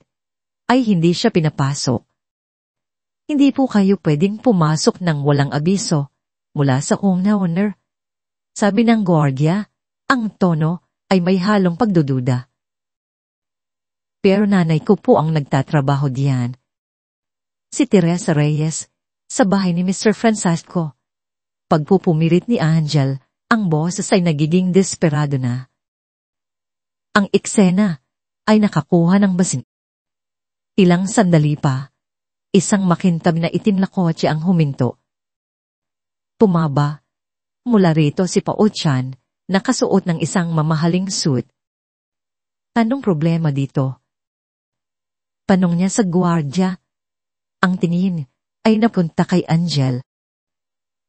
ay hindi siya pinapasok. Hindi po kayo pwedeng pumasok ng walang abiso mula sa owner. Sabi ng guardia, ang tono ay may halong pagdududa. Pero nanay ko po ang nagtatrabaho diyan. Si Teresa Reyes, sa bahay ni Mr. Francisco. Pagpupumirit ni Angel, ang boses ay nagiging desperado na. Ang eksena ay nakakuha ng basin. Ilang sandali pa, isang makintab na itim na kotse ang huminto. Pumaba. Mula rito si Pao-chan, nakasuot ng isang mamahaling suit. Anong problema dito? Tanong niya sa gwardiya. Ang tingin ay napunta kay Angel.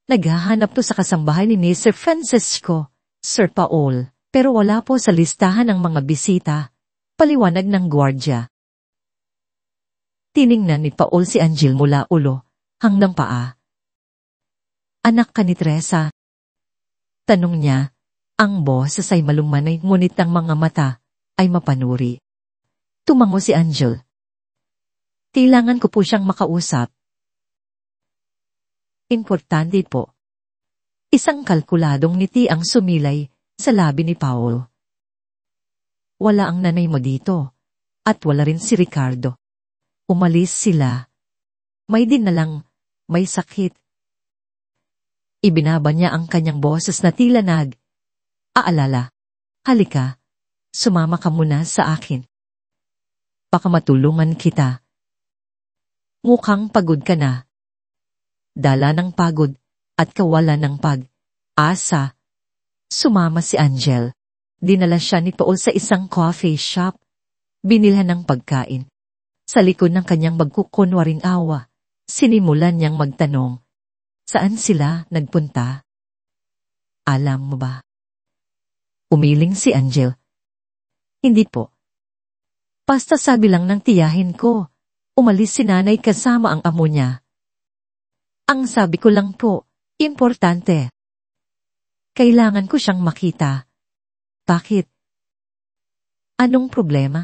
Naghahanap to sa kasambahay ni Sir Francisco, Sir Paul, pero wala po sa listahan ng mga bisita, paliwanag ng gwardiya. Tiningnan ni Paul si Angel mula ulo hanggang paa. Anak ka ni Teresa? Tanong niya, ang boses ay malungmanay ngunit ang mga mata ay mapanuri. Tumango si Angel. Kailangan ko po siyang makausap. Importante po. Isang kalkuladong ngiti ang sumilay sa labi ni Paul. Wala ang nanay mo dito, at wala rin si Ricardo. Umalis sila. May dinalang, may sakit. Ibinaba niya ang kanyang boses na tila aalala. Halika, sumama ka muna sa akin. Baka matulungan kita. Mukhang pagod ka na. Dala ng pagod at kawalan ng pag-asa. Sumama si Angel. Dinala siya ni Paul sa isang coffee shop. Binilhan ng pagkain. Sa likod ng kanyang magkukunwaring awa, sinimulan niyang magtanong, saan sila nagpunta? Alam mo ba? Umiling si Angel. Hindi po. Basta sabi lang ng tiyahin ko, umalis si nanay kasama ang amo niya. Ang sabi ko lang po, importante. Kailangan ko siyang makita. Bakit? Anong problema?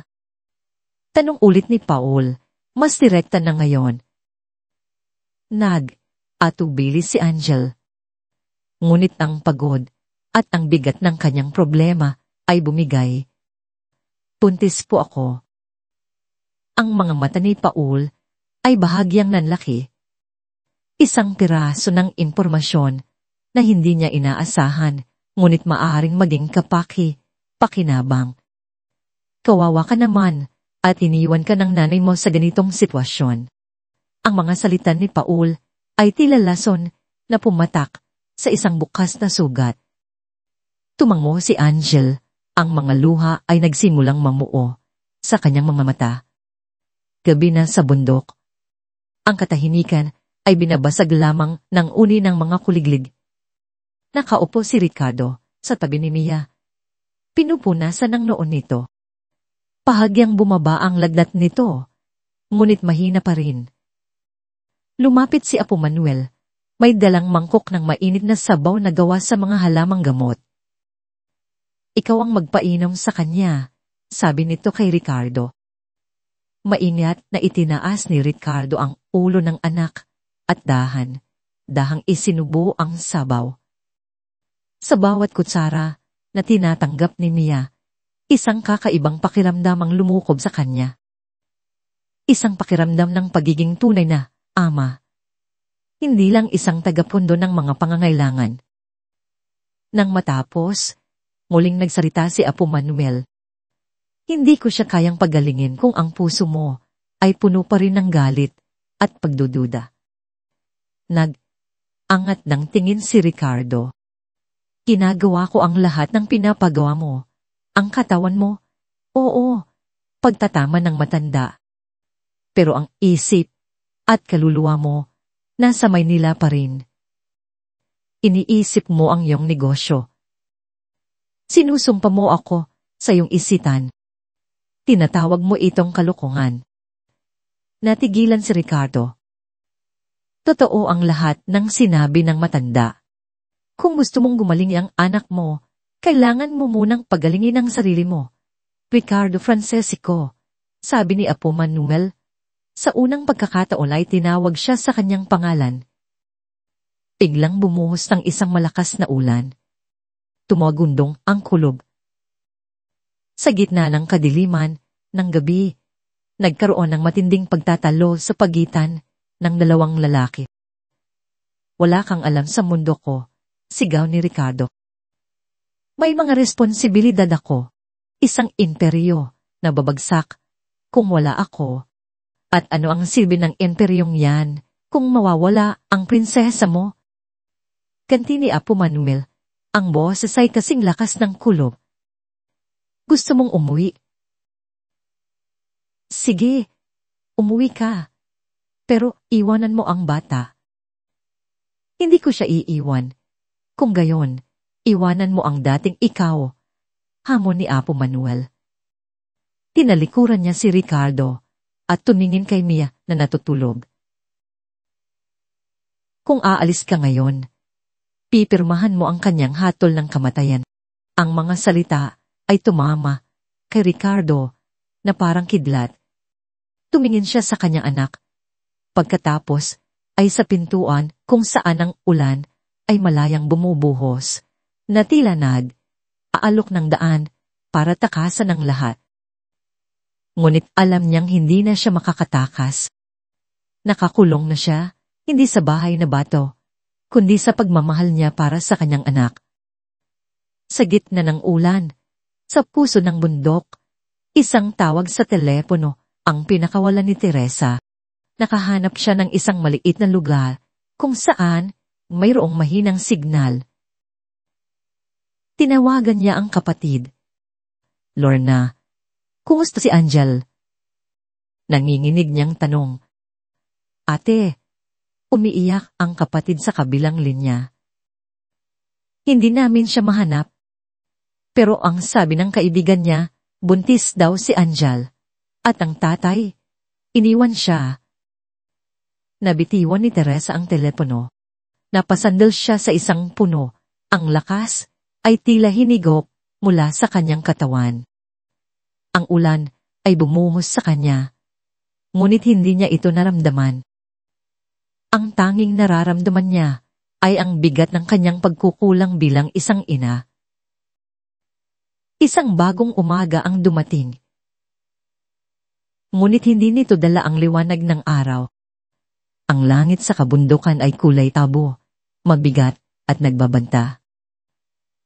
Tanong ulit ni Paul, mas direkta na ngayon. Atubili si Angel. Ngunit ang pagod at ang bigat ng kanyang problema ay bumigay. Puntis po ako. Ang mga mata ni Paul ay bahagyang nanlaki. Isang piraso ng impormasyon na hindi niya inaasahan, ngunit maaaring maging pakinabang. Kawawa ka naman at iniwan ka ng nanay mo sa ganitong sitwasyon. Ang mga salita ni Paul ay tila lason na pumatak sa isang bukas na sugat. Tumango si Angel, ang mga luha ay nagsimulang mamuo sa kanyang mga mata. Gabi na sa bundok. Ang katahimikan ay binabasag lamang ng uni ng mga kuliglig. Nakaupo si Ricardo sa tabi ni Mia. Pinupunasan ng noon nito. Pahagyang bumaba ang lagnat nito, ngunit mahina pa rin. Lumapit si Apo Manuel, may dalang mangkok ng mainit na sabaw na gawa sa mga halamang gamot. Ikaw ang magpainom sa kanya, sabi nito kay Ricardo. Maingat na itinaas ni Ricardo ang ulo ng anak at dahang isinubo ang sabaw. Sa bawat kutsara na tinatanggap ni Mia, isang kakaibang pakiramdam ang lumukob sa kanya. Isang pakiramdam ng pagiging tunay na ama. Hindi lang isang tagapundo ng mga pangangailangan. Nang matapos, muling nagsalita si Apo Manuel. Hindi ko siya kayang pagalingin kung ang puso mo ay puno pa rin ng galit at pagdududa. Nag-angat ng tingin si Ricardo. Ginagawa ko ang lahat ng pinapagawa mo. Ang katawan mo, oo, pagtatama ng matanda. Pero ang isip at kaluluwa mo, nasa Maynila pa rin. Iniisip mo ang iyong negosyo. Sinusumpa mo ako sa iyong isitan. Tinatawag mo itong kalokohan. Natigilan si Ricardo. Totoo ang lahat ng sinabi ng matanda. Kung gusto mong gumaling ang anak mo, kailangan mo munang pagalingin ang sarili mo. Ricardo Francesco, sabi ni Apo Manuel. Sa unang pagkakataon ay tinawag siya sa kanyang pangalan. Biglang bumuhos ng isang malakas na ulan. Tumagundong ang kulob. Sa gitna ng kadiliman ng gabi, nagkaroon ng matinding pagtatalo sa pagitan ng dalawang lalaki. Wala kang alam sa mundo ko, sigaw ni Ricardo. May mga responsibilidad ako, isang imperyo na babagsak kung wala ako. At ano ang silbi ng imperyong yan kung mawawala ang prinsesa mo? Kanti ni Apo Manuel, ang boses ay kasing lakas ng kulob. Gusto mong umuwi? Sige, umuwi ka. Pero iwanan mo ang bata. Hindi ko siya iiwan. Kung gayon, iwanan mo ang dating ikaw. Hamon ni Apo Manuel. Tinalikuran niya si Ricardo at tumingin kay Mia na natutulog. Kung aalis ka ngayon, pipirmahan mo ang kanyang hatol ng kamatayan. Ang mga salita ay tumama kay Ricardo na parang kidlat. Tumingin siya sa kanyang anak. Pagkatapos ay sa pintuan kung saan ang ulan ay malayang bumubuhos, na tila aalok ng daan para takasan ang lahat. Ngunit alam niyang hindi na siya makakatakas. Nakakulong na siya, hindi sa bahay na bato, kundi sa pagmamahal niya para sa kanyang anak. Sa gitna ng ulan, sa puso ng bundok, isang tawag sa telepono ang pinakawalan ni Teresa. Nakahanap siya ng isang maliit na lugar kung saan mayroong mahinang signal. Tinawagan niya ang kapatid. Lorna, kumusta si Angel? Nanginginig niyang tanong. Ate, umiiyak ang kapatid sa kabilang linya. Hindi namin siya mahanap. Pero ang sabi ng kaibigan niya, buntis daw si Angel. At ang tatay, iniwan siya. Nabitiwan ni Teresa ang telepono. Napasandal siya sa isang puno. Ang lakas ay tila hinigop mula sa kanyang katawan. Ang ulan ay bumuhos sa kanya. Ngunit hindi niya ito naramdaman. Ang tanging nararamdaman niya ay ang bigat ng kanyang pagkukulang bilang isang ina. Isang bagong umaga ang dumating. Ngunit hindi nito dala ang liwanag ng araw. Ang langit sa kabundukan ay kulay tabo, mabigat at nagbabanta.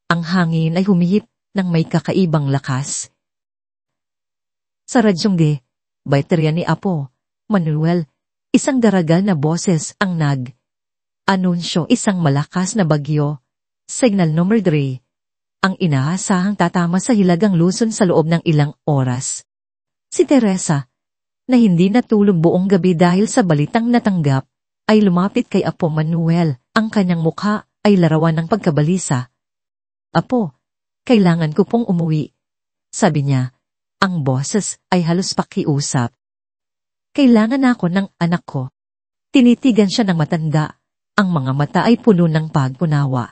Ang hangin ay humihip ng may kakaibang lakas. Sa radyong baterya ni Apo Manuel, isang daragal na boses ang anunsyo isang malakas na bagyo. Signal number 3, ang inaasahang tatama sa Hilagang Luzon sa loob ng ilang oras. Si Teresa, na hindi natulog buong gabi dahil sa balitang natanggap, ay lumapit kay Apo Manuel. Ang kanyang mukha ay larawan ng pagkabalisa. Apo, kailangan ko pong umuwi. Sabi niya, ang boses ay halos pakiusap. Kailangan ako ng anak ko. Tinitigan siya ng matanda. Ang mga mata ay puno ng pagpunawa.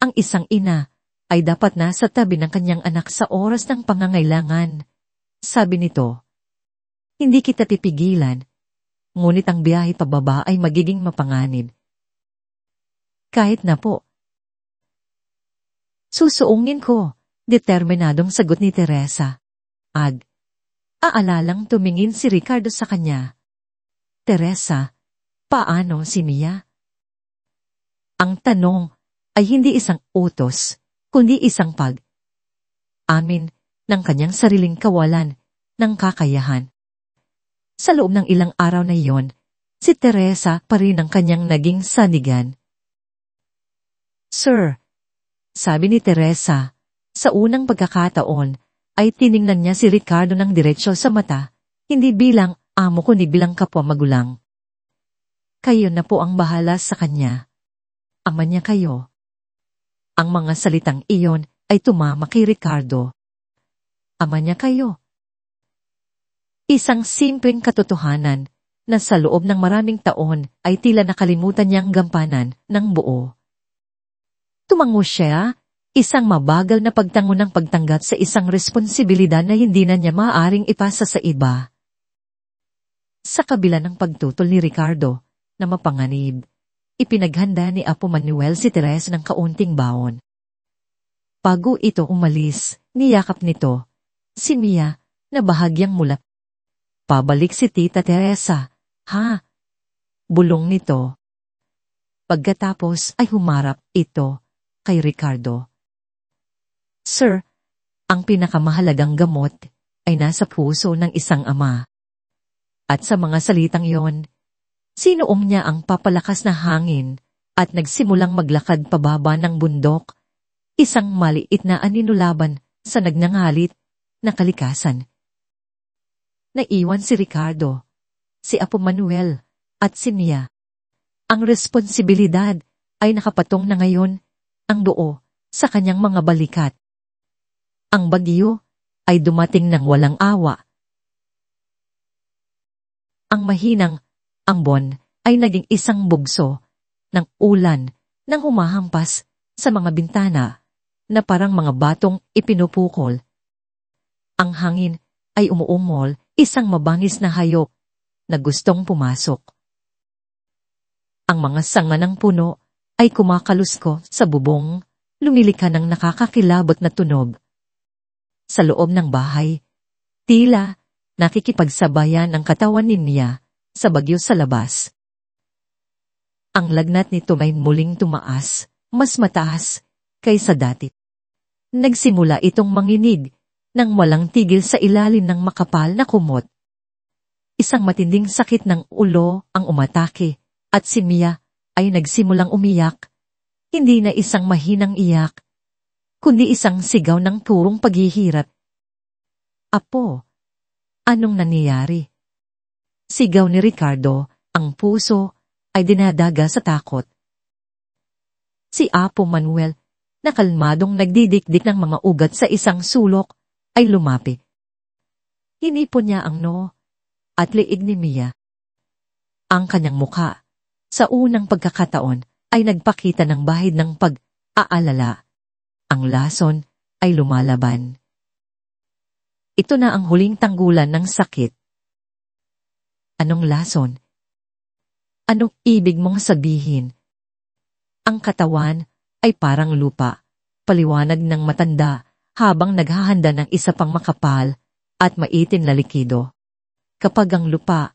Ang isang ina ay dapat nasa tabi ng kanyang anak sa oras ng pangangailangan. Sabi nito, hindi kita pipigilan, ngunit ang biyahe pababa ay magiging mapanganib. Kahit na po. Susuungin ko, determinadong sagot ni Teresa. Aalalang tumingin si Ricardo sa kanya. Teresa, paano si Mia? Ang tanong ay hindi isang utos, kundi isang amin ng kanyang sariling kawalan ng kakayahan. Sa loob ng ilang araw na iyon, si Teresa pa rin ang kanyang naging sanigan. Sir, sabi ni Teresa, sa unang pagkakataon ay tiningnan niya si Ricardo ng diretsyo sa mata, hindi bilang amo kundi bilang kapwa magulang. Kayo na po ang bahala sa kanya. Ama niya kayo. Ang mga salitang iyon ay tumama kay Ricardo. Ama niya kayo. Isang simpleng katotohanan na sa loob ng maraming taon ay tila nakalimutan niyang gampanan ng buo. Tumango siya, isang mabagal na pagtango ng pagtanggap sa isang responsibilidad na hindi na niya maaaring ipasa sa iba. Sa kabila ng pagtutol ni Ricardo na mapanganib, ipinaghanda ni Apo Manuel si Teresa ng kaunting baon. Bago ito umalis, niyakap nito si Mia na bahagyang mula. Pabalik si Tita Teresa, ha? Bulong nito. Pagkatapos ay humarap ito kay Ricardo. Sir, ang pinakamahalagang gamot ay nasa puso ng isang ama. At sa mga salitang yon, sinuong niya ang papalakas na hangin at nagsimulang maglakad pababa ng bundok, isang maliit na anino laban sa nagngangalit na kalikasan. Naiwan si Ricardo, si Apo Manuel, at si Mia. Ang responsibilidad ay nakapatong na ngayon ang buo sa kanyang mga balikat. Ang bagyo ay dumating ng walang awa. Ang mahinang ambon ay naging isang bugso ng ulan nang humahampas sa mga bintana na parang mga batong ipinupukol. Ang hangin ay umuungol, isang mabangis na hayop na gustong pumasok. Ang mga sanga ng puno ay kumakalusko sa bubong, lumilika ng nakakakilabot na tunog. Sa loob ng bahay, tila nakikipagsabayan ang katawan ni Mia sa bagyo sa labas. Ang lagnat nito ay muling tumaas, mas mataas kaysa dati. Nagsimula itong manginig nang walang tigil sa ilalim ng makapal na kumot. Isang matinding sakit ng ulo ang umatake at si Mia ay nagsimulang umiyak. Hindi na isang mahinang iyak, kundi isang sigaw ng purong paghihirap. Apo, anong nangyayari? Sigaw ni Ricardo, ang puso ay dinadaga sa takot. Si Apo Manuel, na kalmadong nagdidikdik ng mga ugat sa isang sulok, ay lumapit. Hinipon niya ang noo at liig ni Mia. Ang kanyang muka, sa unang pagkakataon, ay nagpakita ng bahid ng pag-aalala. Ang lason ay lumalaban. Ito na ang huling tanggulan ng sakit. Anong lason? Anong ibig mong sabihin? Ang katawan ay parang lupa, paliwanag ng matanda habang naghahanda ng isa pang makapal at maitim na likido. Kapag ang lupa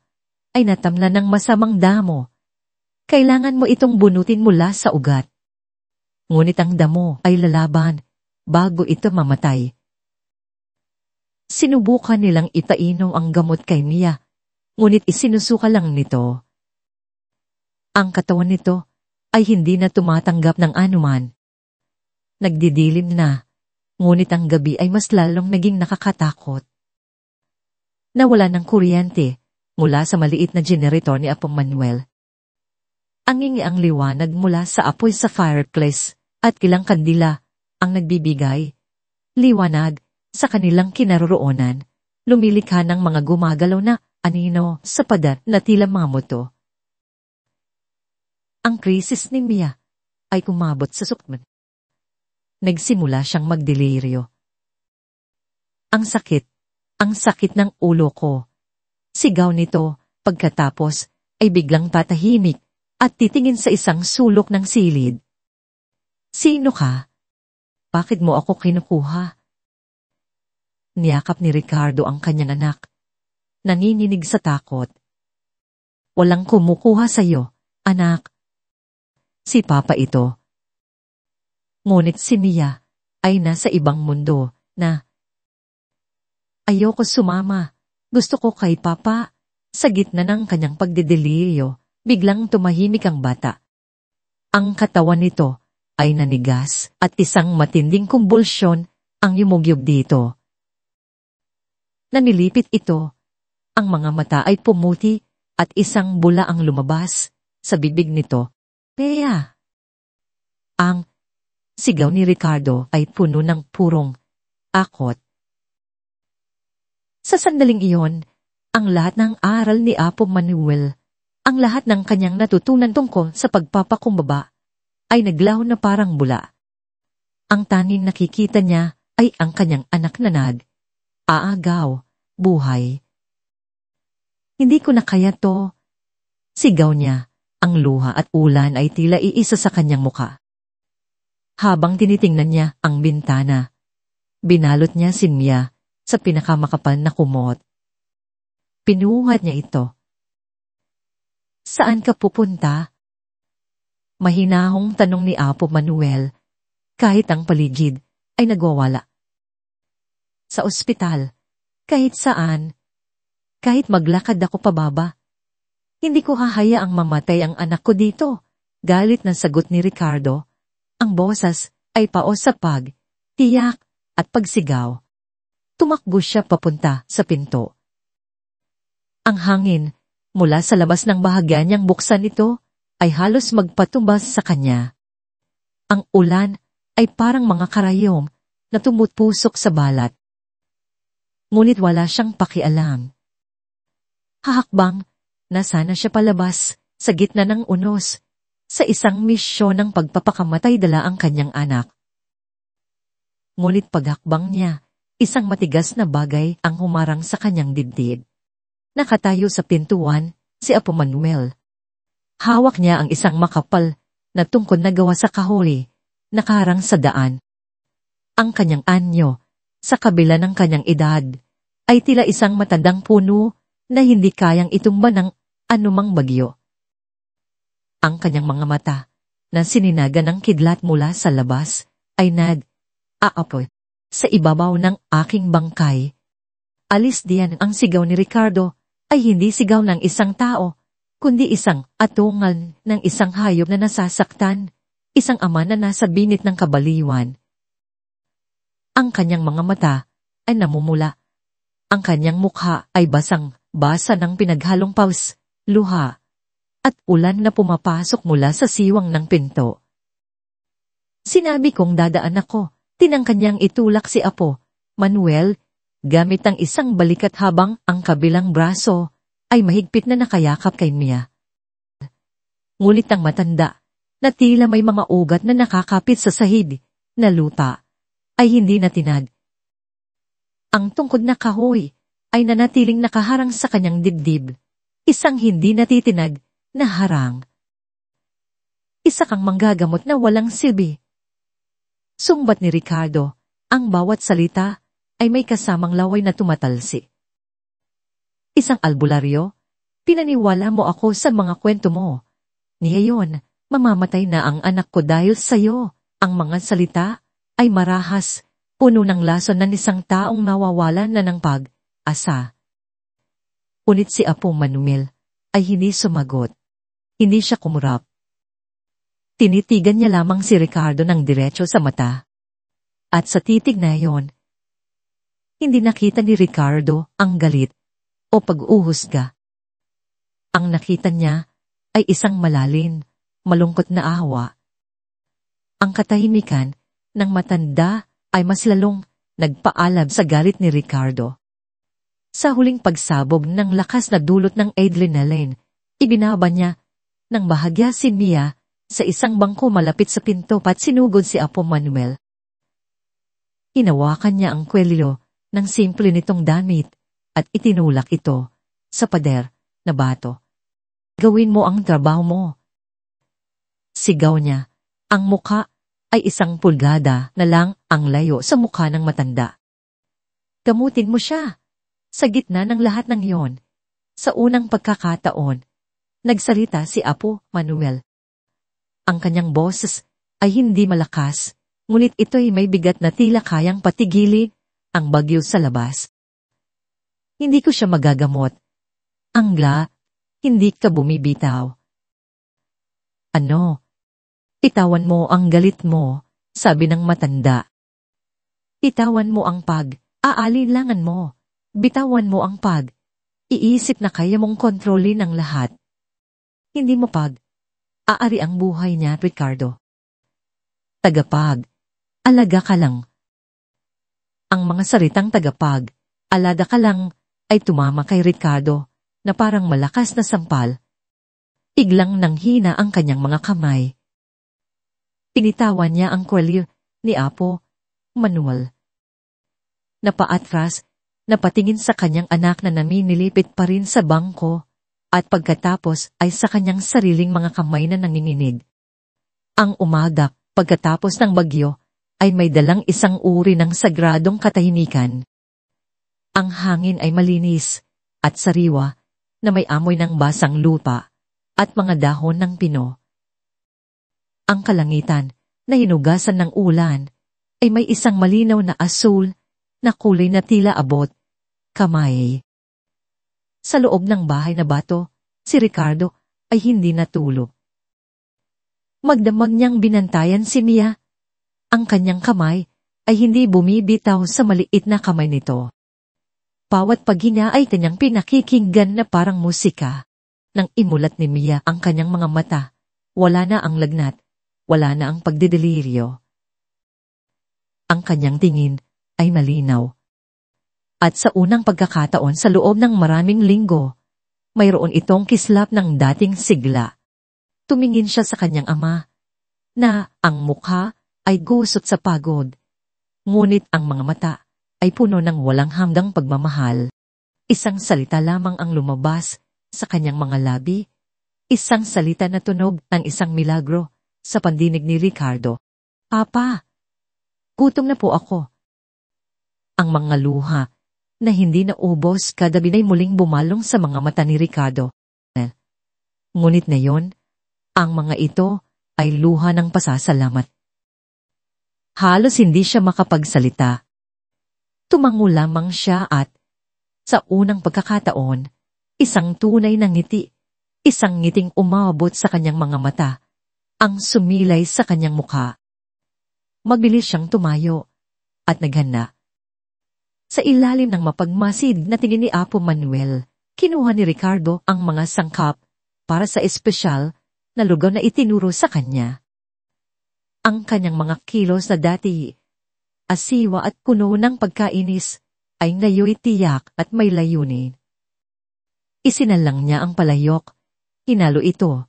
ay natamnan ng masamang damo, kailangan mo itong bunutin mula sa ugat. Ngunit ang damo ay lalaban bago ito mamatay. Sinubukan nilang ipainom ang gamot kay Mia, ngunit isinusuka lang nito. Ang katawan nito ay hindi na tumatanggap ng anuman. Nagdidilim na, ngunit ang gabi ay mas lalong naging nakakatakot. Nawala ng kuryente mula sa maliit na generator ni Apo Manuel. Angingi ang liwanag mula sa apoy sa fireplace at ilang kandila ang nagbibigay liwanag sa kanilang kinaroroonan, lumilikha ng mga gumagalaw na anino sa pader na tila mga moto. Ang krisis ni Mia ay kumabot sa sukman. Nagsimula siyang magdeliryo. Ang sakit ng ulo ko. Sigaw nito pagkatapos ay biglang tatahimik at titingin sa isang sulok ng silid. Sino ka? Bakit mo ako kinukuha? Niyakap ni Ricardo ang kanyang anak. Nanginginig sa takot. Walang kumukuha sa'yo, anak. Si Papa ito. Ngunit si Mia ay nasa ibang mundo na ayoko sumama. Gusto ko kay Papa. Sa gitna ng kanyang pagdedeliryo, biglang tumahimik ang bata. Ang katawan nito ay nanigas at isang matinding kumbulsyon ang yumugyog dito. Nanilipit ito. Ang mga mata ay pumuti at isang bula ang lumabas sa bibig nito. Pea! Ang sigaw ni Ricardo ay puno ng purong akot. Sa sandaling iyon, ang lahat ng aral ni Apo Manuel, ang lahat ng kanyang natutunan tungkol sa pagpapakumbaba, ay naglaho na parang bula. Ang tanging nakikita niya ay ang kanyang anak na aagaw, buhay. Hindi ko na kaya to. Sigaw niya, ang luha at ulan ay tila iisa sa kanyang muka. Habang tinitingnan niya ang bintana, binalot niya si Mia sa pinakamakapal na kumot. Pinuhat niya ito. Saan ka pupunta? Mahinahong tanong ni Apo Manuel, kahit ang paligid ay nagwawala. Sa ospital, kahit saan, kahit maglakad ako pababa. Hindi ko hahayaang mamatay ang anak ko dito, Galit na sagot ni Ricardo. Ang boses ay paos sa pag, tiyak at pagsigaw. Tumakbo siya papunta sa pinto. Ang hangin mula sa labas ng bahagya niyang buksan ito ay halos magpatumbas sa kanya. Ang ulan ay parang mga karayom na tumutpusok sa balat. Ngunit wala siyang pakialam. Hahakbang na sana siya palabas sa gitna ng unos sa isang misyon ng pagpapakamatay dala ang kanyang anak. Ngunit paghakbang niya, isang matigas na bagay ang humarang sa kanyang dibdib. Nakatayo sa pintuan si Apo Manuel. Hawak niya ang isang makapal na tungkod na gawa sa kahoy, nakaharang sa daan. Ang kanyang anyo, sa kabila ng kanyang edad, ay tila isang matandang puno na hindi kayang itumba ng anumang bagyo. Ang kanyang mga mata, na sininaga ng kidlat mula sa labas, ay aapoy sa ibabaw ng aking bangkay. Alis diyan ang sigaw ni Ricardo ay hindi sigaw ng isang tao, kundi isang atungal ng isang hayop na nasasaktan, isang ama na nasa binit ng kabaliwan. Ang kanyang mga mata ay namumula. Ang kanyang mukha ay basang-basa ng pinaghalong paws, luha, at ulan na pumapasok mula sa siwang ng pinto. Sinabi kong dadaan ako, tinangka niyang itulak si Apo Manuel, gamit ang isang balikat habang ang kabilang braso ay mahigpit na nakayakap kay Mia. Ngulit ang matanda, na tila may mga ugat na nakakapit sa sahig, na lupa, ay hindi natinag. Ang tungkod na kahoy ay nanatiling nakaharang sa kanyang dibdib, isang hindi natitinag na harang. Isa kang manggagamot na walang silbi. Sumbat ni Ricardo, ang bawat salita ay may kasamang laway na tumatalsi. Isang albularyo, pinaniwala mo ako sa mga kwento mo. Ngayon, mamamatay na ang anak ko dahil sa'yo. Ang mga salita ay marahas, puno ng lason ng isang taong nawawalan na ng pag-asa. Unit si Apo Manuel ay hindi sumagot. Hindi siya kumurap. Tinitigan niya lamang si Ricardo ng diretso sa mata. At sa titig na iyon, hindi nakita ni Ricardo ang galit o pag-uuhusga. Ang nakita niya ay isang malalim, malungkot na awa. Ang katahimikan ng matanda ay mas lalong nagpaalab sa galit ni Ricardo. Sa huling pagsabog ng lakas na dulot ng adrenaline, ibinaba niya ng bahagya si Mia sa isang bangko malapit sa pinto at sinugod si Apo Manuel. Hinawakan niya ang kwelyo ng simple nitong damit at itinulak ito sa pader na bato. Gawin mo ang trabaho mo. Sigaw niya, ang mukha ay isang pulgada na lang ang layo sa mukha ng matanda. Gamutin mo siya. Sa gitna ng lahat ng iyon, sa unang pagkakataon, nagsalita si Apo Manuel. Ang kanyang boses ay hindi malakas, ngunit ito'y may bigat na tila kayang patigilin ang bagyo sa labas. Hindi ko siya magagamot. Angla, hindi ka bumibitaw. Ano? Itawan mo ang galit mo, sabi ng matanda. Itawan mo ang pag-aalilangan mo. Bitawan mo ang iisip na kaya mong kontrolin ang lahat. Hindi mo aari ang buhay niya, Ricardo. Alaga ka lang. Ang mga salitang alaga ka lang, ay tumama kay Ricardo, na parang malakas na sampal. Biglang nanghina ang kanyang mga kamay. Pinitawan niya ang kwelyo ni Apo Manuel. Napaatras, napatingin sa kanyang anak na naminilipit pa rin sa bangko, at pagkatapos ay sa kanyang sariling mga kamay na nanginginig. Ang umaga, pagkatapos ng bagyo, ay may dalang isang uri ng sagradong katahimikan. Ang hangin ay malinis at sariwa na may amoy ng basang lupa at mga dahon ng pino. Ang kalangitan na hinugasan ng ulan ay may isang malinaw na asul na kulay na tila abot kamay. Sa loob ng bahay na bato, si Ricardo ay hindi natulog. Magdamag niyang binantayan si Mia. Ang kanyang kamay ay hindi bumibitaw sa maliit na kamay nito. Bawat paghinga ay kanyang pinakikinggan na parang musika. Nang imulat ni Mia ang kanyang mga mata, wala na ang lagnat, wala na ang pagdideliryo. Ang kanyang tingin ay malinaw. At sa unang pagkakataon sa loob ng maraming linggo, mayroon itong kislap ng dating sigla. Tumingin siya sa kanyang ama, na ang mukha ay gusot sa pagod. Ngunit ang mga mata ay puno ng walang hanggang pagmamahal. Isang salita lamang ang lumabas sa kanyang mga labi. Isang salita na tunog ng isang milagro sa pandinig ni Ricardo. Papa, gutom na po ako. Ang mga luha na hindi naubos kada binay muling bumalong sa mga mata ni Ricardo. Ngunit ngayon, ang mga ito ay luha ng pasasalamat. Halos hindi siya makapagsalita. Tumango lamang siya at, sa unang pagkakataon, isang tunay na ngiti, isang ngiting umabot sa kanyang mga mata, ang sumilay sa kanyang mukha. Magbilis siyang tumayo at naghanda. Sa ilalim ng mapagmasid na tingin ni Apo Manuel, kinuha ni Ricardo ang mga sangkap para sa espesyal na lugaw na itinuro sa kanya. Ang kanyang mga kilos na dati, asiwa at kuno ng pagkainis, ay ngayon tiyak at may layunin. Isinalang niya ang palayok, hinalo ito,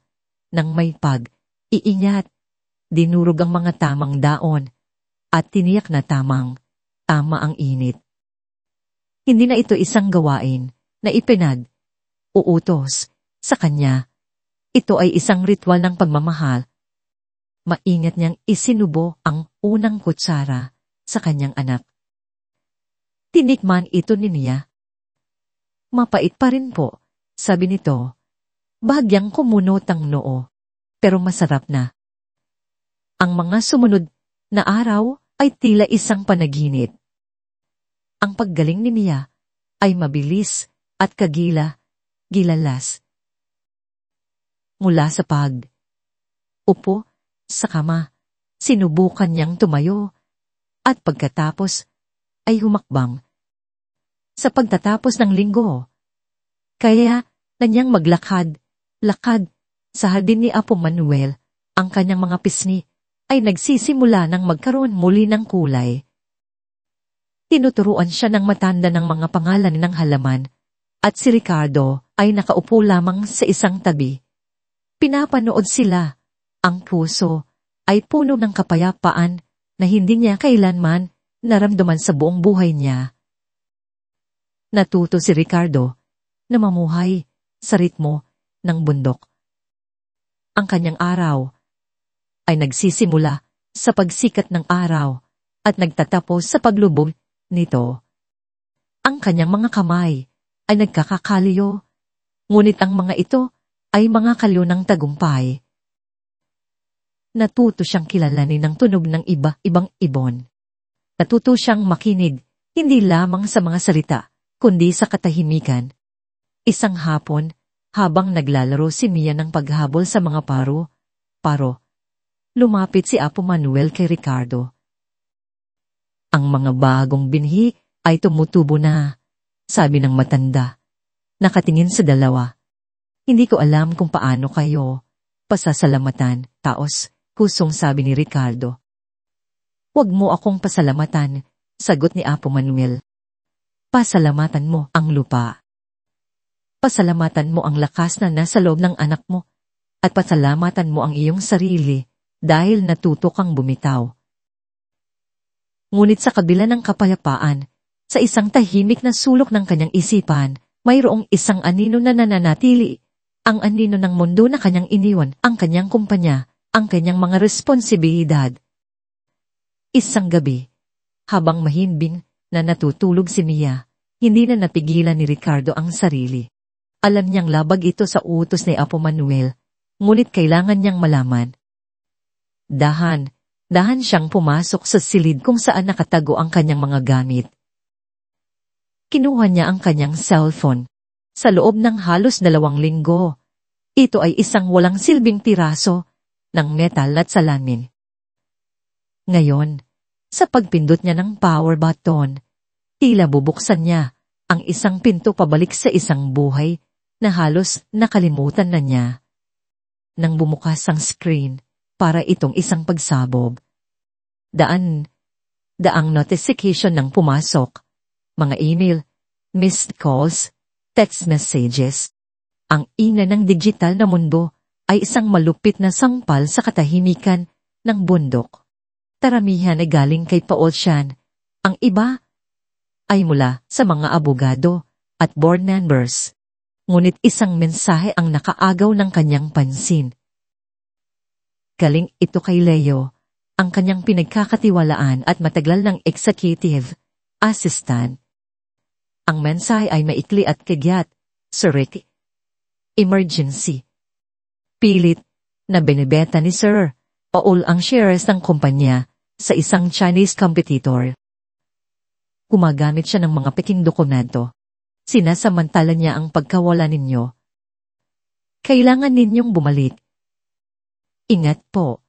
nang may pag-iingat, dinurog ang mga tamang daon, at tiniyak na tama ang init. Hindi na ito isang gawain na uutos sa kanya. Ito ay isang ritual ng pagmamahal. Maingat niyang isinubo ang unang kutsara sa kanyang anak. Tinikman ito ni Mia. Mapait pa rin po, sabi nito. Bahagyang kumunot ang noo, pero masarap na. Ang mga sumunod na araw ay tila isang panaginip. Ang paggaling ni Mia ay mabilis at gilalas. Mula sa upo sa kama, sinubukan niyang tumayo at pagkatapos ay humakbang. Sa pagtatapos ng linggo, kaya na niyang lakad sa hardin ni Apo Manuel, ang kanyang mga pisngi ay nagsisimula ng magkaroon muli ng kulay. Tinuturuan siya ng matanda ng mga pangalan ng halaman at si Ricardo ay nakaupo lamang sa isang tabi. Pinapanood sila. Ang puso ay puno ng kapayapaan na hindi niya kailanman naramdaman sa buong buhay niya. Natuto si Ricardo na mamuhay sa ritmo ng bundok. Ang kanyang araw ay nagsisimula sa pagsikat ng araw at nagtatapos sa paglubog nito. Ang kanyang mga kamay ay nagkakakalyo, ngunit ang mga ito ay mga kalyo ng tagumpay. Natuto siyang kilalanin ng tunog ng iba-ibang ibon. Natuto siyang makinig, hindi lamang sa mga salita, kundi sa katahimikan. Isang hapon, habang naglalaro si Mia ng paghabol sa mga paro, lumapit si Apo Manuel kay Ricardo. Ang mga bagong binhi ay tumutubo na, sabi ng matanda. Nakatingin sa dalawa. Hindi ko alam kung paano kayo pasasalamatan, taos, kusong sabi ni Ricardo. Huwag mo akong pasalamatan, sagot ni Apo Manuel. Pasalamatan mo ang lupa. Pasalamatan mo ang lakas na nasa loob ng anak mo, at pasalamatan mo ang iyong sarili dahil natuto kang bumitaw. Ngunit sa kabila ng kapayapaan, sa isang tahimik na sulok ng kanyang isipan, mayroong isang anino na nananatili, ang anino ng mundo na kanyang iniwan, ang kanyang kumpanya, ang kanyang mga responsibilidad. Isang gabi, habang mahimbing na natutulog si Mia, hindi na napigilan ni Ricardo ang sarili. Alam niyang labag ito sa utos ni Apo Manuel, ngunit kailangan niyang malaman. Dahan siyang pumasok sa silid kung saan nakatago ang kanyang mga gamit. Kinuha niya ang kanyang cellphone. Sa loob ng halos 2 linggo, ito ay isang walang silbing piraso ng metal at salamin. Ngayon, sa pagpindot niya ng power button, tila bubuksan niya ang isang pinto pabalik sa isang buhay na halos nakalimutan na niya. Nang bumukas ang screen para itong isang pagsabog, daang notification ng pumasok, mga email, missed calls, text messages. Ang ina ng digital na mundo ay isang malupit na sangpal sa katahimikan ng bundok. Karamihan ay galing kay Paul Shan. Ang iba ay mula sa mga abogado at board members. Ngunit isang mensahe ang nakaagaw ng kanyang pansin. Galing ito kay Leo, ang kanyang pinagkakatiwalaan at matagal ng executive assistant. Ang mensahe ay maikli at kagyat, Sir Rick. Emergency. Pilit na binibenta ni Sir Paul ang shares ng kumpanya sa isang Chinese competitor. Gumagamit siya ng mga peking dokumento. Sinasamantala niya ang pagkawala ninyo. Kailangan ninyong bumalik. Ingat po.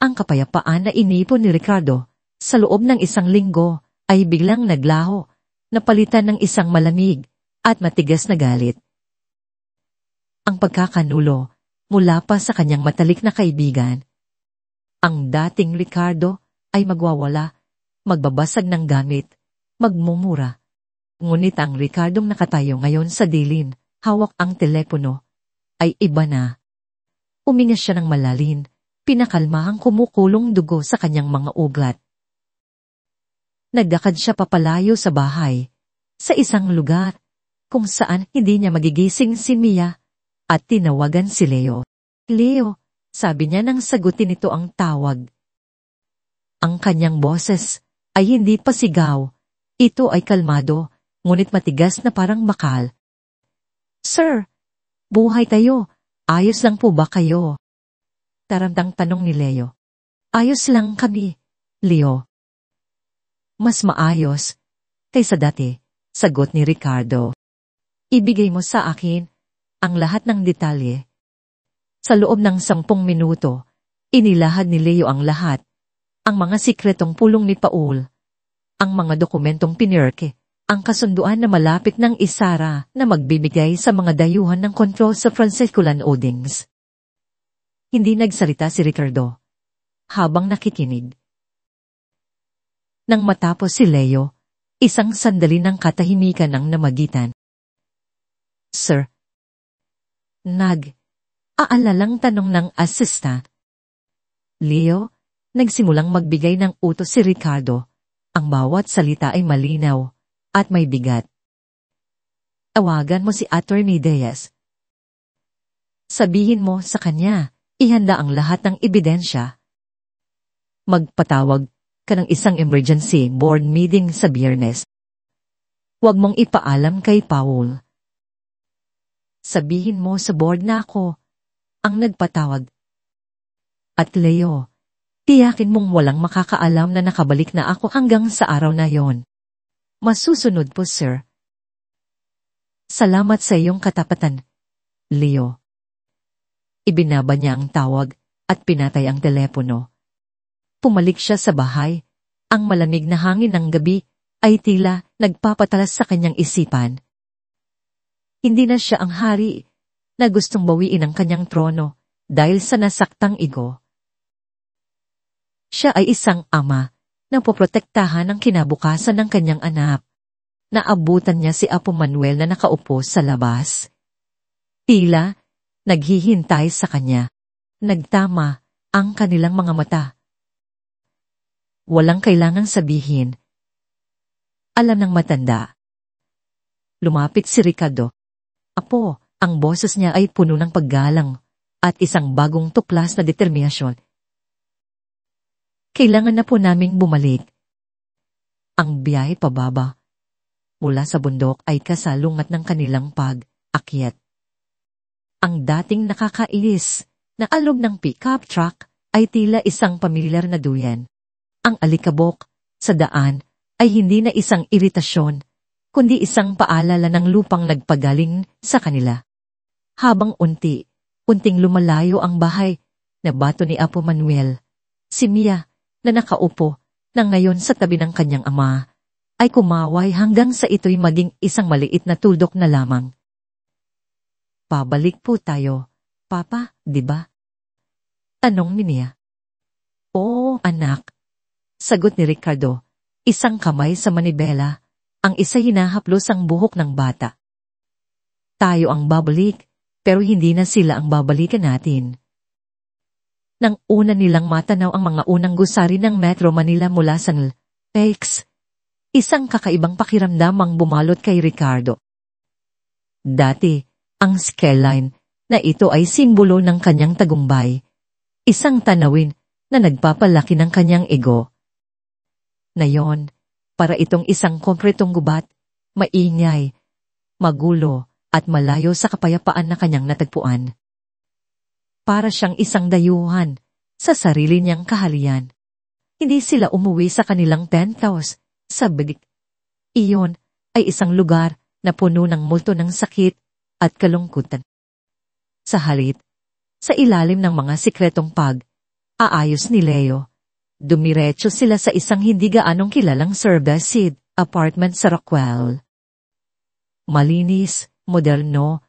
Ang kapayapaan na inipon ni Ricardo sa loob ng isang linggo ay biglang naglaho, napalitan ng isang malamig at matigas na galit. Ang pagkakanulo mula pa sa kanyang matalik na kaibigan. Ang dating Ricardo ay magwawala, magbabasag ng gamit, magmumura. Ngunit ang Ricardong nakatayo ngayon sa dilim, hawak ang telepono, ay iba na. Uminga siya ng malalim, pinakalma ang kumukulong dugo sa kanyang mga ugat. Nagdakad siya papalayo sa bahay, sa isang lugar, kung saan hindi niya magigising si Mia, at tinawagan si Leo. Leo, sabi niya nang sagutin ito ang tawag. Ang kanyang boses ay hindi pa sigaw, ito ay kalmado, ngunit matigas na parang bakal. Sir, buhay tayo, ayos lang po ba kayo? Taramdang tanong ni Leo. Ayos lang kami, Leo. Mas maayos kaysa dati, sagot ni Ricardo. Ibigay mo sa akin ang lahat ng detalye. Sa loob ng 10 minuto, inilahad ni Leo ang lahat, ang mga sikretong pulong ni Paul, ang mga dokumentong pinirke, ang kasunduan na malapit ng isara na magbibigay sa mga dayuhan ng kontrol sa Francisco Land Holdings. Hindi nagsalita si Ricardo, habang nakikinig. Nang matapos si Leo, isang sandali ng katahimikan ang namagitan. Sir, aalalang tanong ng assistant. Leo, nagsimulang magbigay ng utos si Ricardo. Ang bawat salita ay malinaw at may bigat. Tawagan mo si Attorney Diaz. Sabihin mo sa kanya, ihanda ang lahat ng ebidensya. Magpatawag ka ng isang emergency board meeting sa Biyernes. Huwag mong ipaalam kay Paul. Sabihin mo sa board na ako ang nagpatawag. At Leo, tiyakin mong walang makakaalam na nakabalik na ako hanggang sa araw na yon. Masusunod po, sir. Salamat sa iyong katapatan, Leo. Ibinaba niya ang tawag at pinatay ang telepono. Pumalik siya sa bahay. Ang malamig na hangin ng gabi ay tila nagpapatalas sa kanyang isipan. Hindi na siya ang hari na gustong bawiin ang kanyang trono dahil sa nasaktang ego. Siya ay isang ama na poprotektahan ang kinabukasan ng kanyang anak. Naabutan niya si Apo Manuel na nakaupo sa labas. Tila naghihintay sa kanya. Nagtama ang kanilang mga mata. Walang kailangang sabihin. Alam ng matanda. Lumapit si Ricardo. Apo, ang boses niya ay puno ng paggalang at isang bagong tuklas na determinasyon. Kailangan na po naming bumalik. Ang biyahe pababa mula sa bundok ay kasalungat ng kanilang pag-akyat. Ang dating nakakainis na alog ng pickup truck ay tila isang pamilyar na duyan. Ang alikabok sa daan ay hindi na isang iritasyon, kundi isang paalala ng lupang nagpagaling sa kanila. Habang unti-unting lumalayo ang bahay, Nabato ni Apo Manuel. Si Mia, na nakaupo na ngayon sa tabi ng kanyang ama, ay kumaway hanggang sa ito'y maging isang maliit na tuldok na lamang. Pabalik po tayo, Papa, di ba? Tanong ni Mia. Oo, anak. Sagot ni Ricardo, isang kamay sa manibela, ang isa hinahaplos ang buhok ng bata. Tayo ang babalik, pero hindi na sila ang babalikan natin. Nang una nilang matanaw ang mga unang gusari ng Metro Manila mula sa LAX, isang kakaibang pakiramdam ang bumalot kay Ricardo. Dati, ang skyline na ito ay simbolo ng kanyang tagumpay, isang tanawin na nagpapalaki ng kanyang ego. Ngayon, para itong isang konkretong gubat, maingay, magulo, at malayo sa kapayapaan na kanyang natagpuan. Para siyang isang dayuhan sa sarili niyang kaharian. Hindi sila umuwi sa kanilang penthouse sa Big. Iyon ay isang lugar na puno ng multo ng sakit at kalungkutan. Sa halip, sa ilalim ng mga sikretong aayos ni Leo, dumiretso sila sa isang hindi gaanong kilalang serviced apartment sa Rockwell. Malinis, moderno,